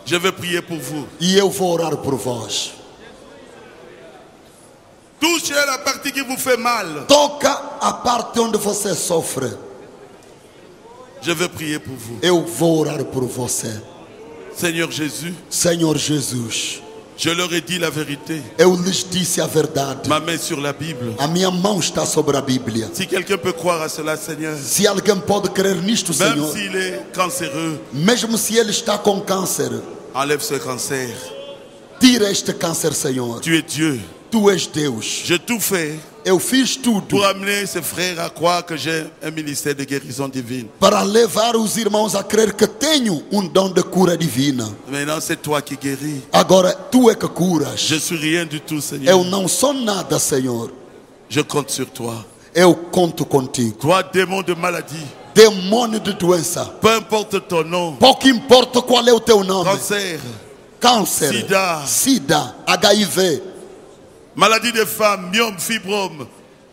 Je vais prier pour vous. e eu vou orar por vós. Touchez la partie qui vous fait mal. Toca a parte onde você sofre. Je vais prier pour vous. Eu vou orar por você. Seigneur Jésus, Senhor Jesus, je leur ai dit la vérité. eu lhes disse a verdade. Ma main sur la Bible. A minha mão está sobre a Bíblia. Si quelqu'un peut croire à cela, Seigneur, Se alguém pode crer nisto, même Senhor, s'il est cancéreux, mesmo se ele está com câncer, enlève ce cancer. tira este câncer, Senhor. Tu es Dieu. Tu és Deus. J'ai tout fait Eu fiz tudo pour amener ces frères à croire que j'ai un ministère de guérison divine. para levar os irmãos a crer que tenho dom de cura divina. Maintenant, c'est toi qui guéris. Agora, tu é que curas. Je suis rien du tout, Seigneur. Eu não sou nada, Senhor. Je compte sur toi. Eu conto contigo. Toi, démon de maladie, Demônio de doença. peu importe ton nom, Pouco importa qual é o teu nome. cancer, Câncer, Sida. HIV, maladie des femmes, myome, fibrome,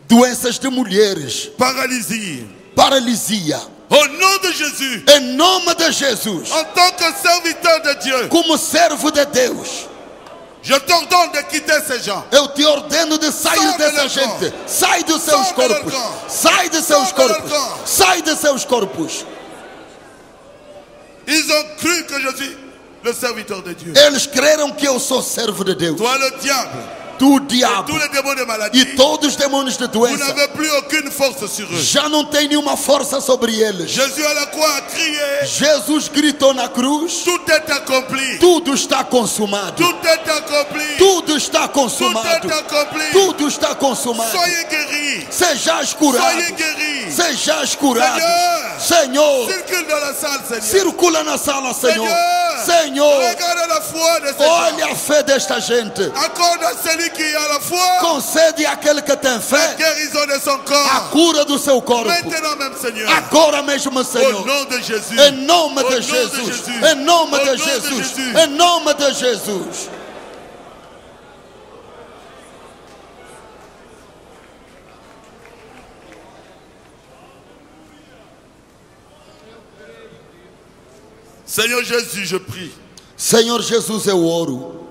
doenças de mulheres, paralysie. paralisia. Au nom de Jésus, Em nome de Jesus, en tant que serviteur de Dieu, como servo de Deus, je t'ordonne de quitter ces gens. eu te ordeno de sair Sai dessa do meu gente. Sai dos seus Sai do meu corpos. corpo. Sai de seus Sai do meu corpos. corpo. Sai de seus corpos. Ils ont cru que je suis le serviteur de Dieu. Eles creram que eu sou servo de Deus. Toi, le diable, do et diabo tous les démons de maladie, e todos os demônios de vous doença n'avez plus aucune force sur eux. já não tem nenhuma força sobre eles. Jésus à la croix a crié, Jesus gritou na cruz: tout est accompli. tudo está consumado. Tout est accompli. Tudo está Tout consumado. est accompli. Tudo está consumado. Soyez guéris. Sejais curados. Soyez guéris. Sejais curados. Seigneur, Senhor, circule dans la salle, Seigneur. circula na sala, Senhor. Seigneur, Senhor, regarde la foi de ces gens. olha a fé desta gente. Accorde à celui qui a la foi Concede àquele que tem la fé guérison de son a corps. cura do seu corpo. Maintenant même, Seigneur. Agora mesmo, Au Senhor. nom de Jésus. Em nome Au nom de de Jesus. Jésus. Em nome Au de nom de Jesus. Jésus. Em nome de Jesus. Seigneur Jésus, je prie Senhor Jesus, eu oro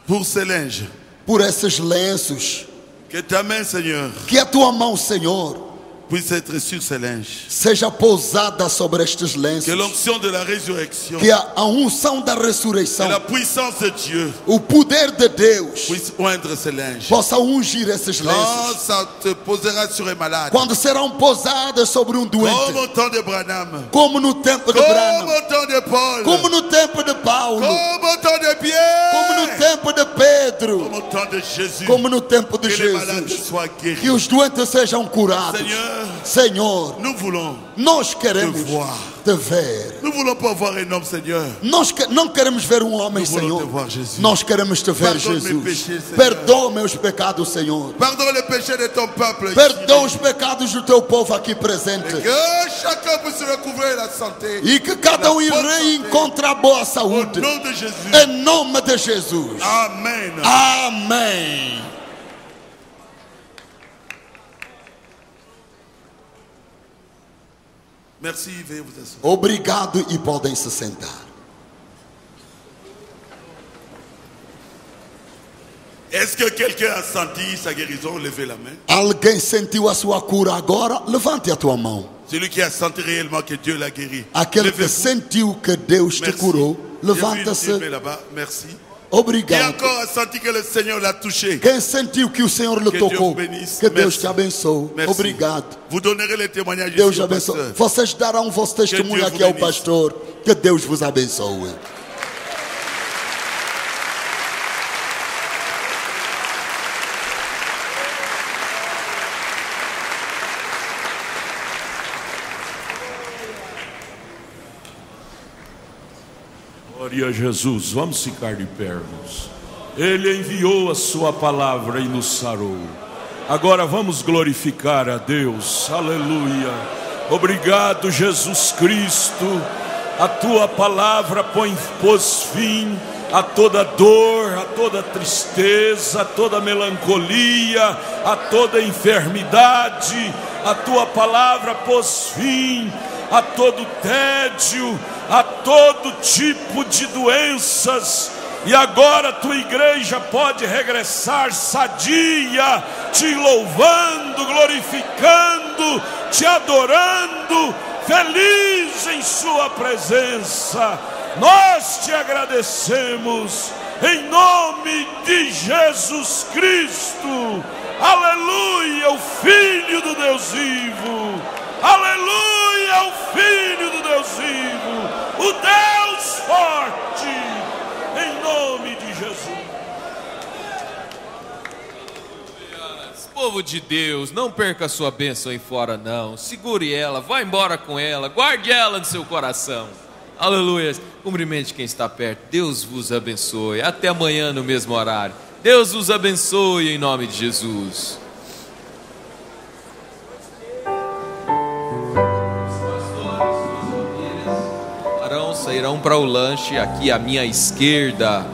pour ces linges. por esses lenços. Que ta main, Seigneur, Que a tua mão, Senhor, puisse être sur ces linges. seja pousada sobre estes Que lenços. l'onction de la résurrection Que a unção da et ressurreição, la puissance de Dieu o poder de Deus, puisse oindre ces linges. possa ungir esses Quand lenços. ça te posera sur un malade, Quando serão pousadas sobre um comme doente, au temps de Branham, como no tempo de comme Branham, au temps de Paul, como no tempo de Paulo, comme au temps de como Pierre, no tempo de Pedro, comme au temps de Jésus. como no tempo de Que les malades Jesus. soient Que guéris. os doentes sejam curados. Seigneur, Senhor, nous voulons nós queremos te voir. te ver. Nous voulons pas voir un homme, Seigneur. Não queremos ver um homem, Nous voulons te Senhor. voir, Jésus. Nós queremos te ver, Pardonne mes Jesus. péchés, Senhor. Perdoa meus pecados, Senhor. Pardonne les péchés de ton peuple. Perdoa os pecados do teu povo aqui presente. Que chacun puisse recouvrer la santé. E que cada um reencontre a boa Au saúde. nom de Jésus. Em nome de Jesus. Amen. Amém. Merci, veuillez vous asseoir. Obrigado e podem se sentar. Est-ce que quelqu'un a senti sa guérison? Levez la main. Alguém sentiu a sua cura agora? Levante a tua mão. Celui qui a senti réellement que Dieu l'a guéri. Aquele que Levez-vous. sentiu que Deus te Merci. curou, J'ai vu une levanta-se. main là-bas. Merci. Qui Obrigado. encore a senti que le Seigneur l'a touché? Quem sentiu que o Senhor lhe Que Deus tocou, benisse. que Deus Merci. te abençoe. Merci. Obrigado. Vous donnerez le témoignage Deus ici te au abençoe. pasteur. Vocês darão o vosso testemunho Deus aqui ao vos benisse. pastor. Que Deus vos abençoe. Glória a Jesus, vamos ficar de pé, irmãos. Ele enviou a sua palavra e nos sarou. Agora vamos glorificar a Deus, aleluia. Obrigado, Jesus Cristo. A tua palavra pôs fim a toda dor, a toda tristeza, a toda melancolia, a toda enfermidade. A tua palavra pôs fim a todo tédio, a todo tipo de doenças. E agora a tua igreja pode regressar sadia, te louvando, glorificando, te adorando, feliz em sua presença. Nós te agradecemos em nome de Jesus Cristo. Aleluia, o Filho do Deus vivo. Aleluia, o Filho do Deus vivo, o Deus forte, em nome de Jesus. Povo de Deus, não perca a sua bênção aí fora não. Segure ela, vá embora com ela, guarde ela no seu coração. Aleluia. Cumprimente quem está perto. Deus vos abençoe. Até amanhã no mesmo horário. Deus vos abençoe em nome de Jesus. Sairão para o lanche aqui à minha esquerda,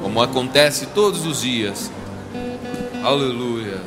como acontece todos os dias. Aleluia.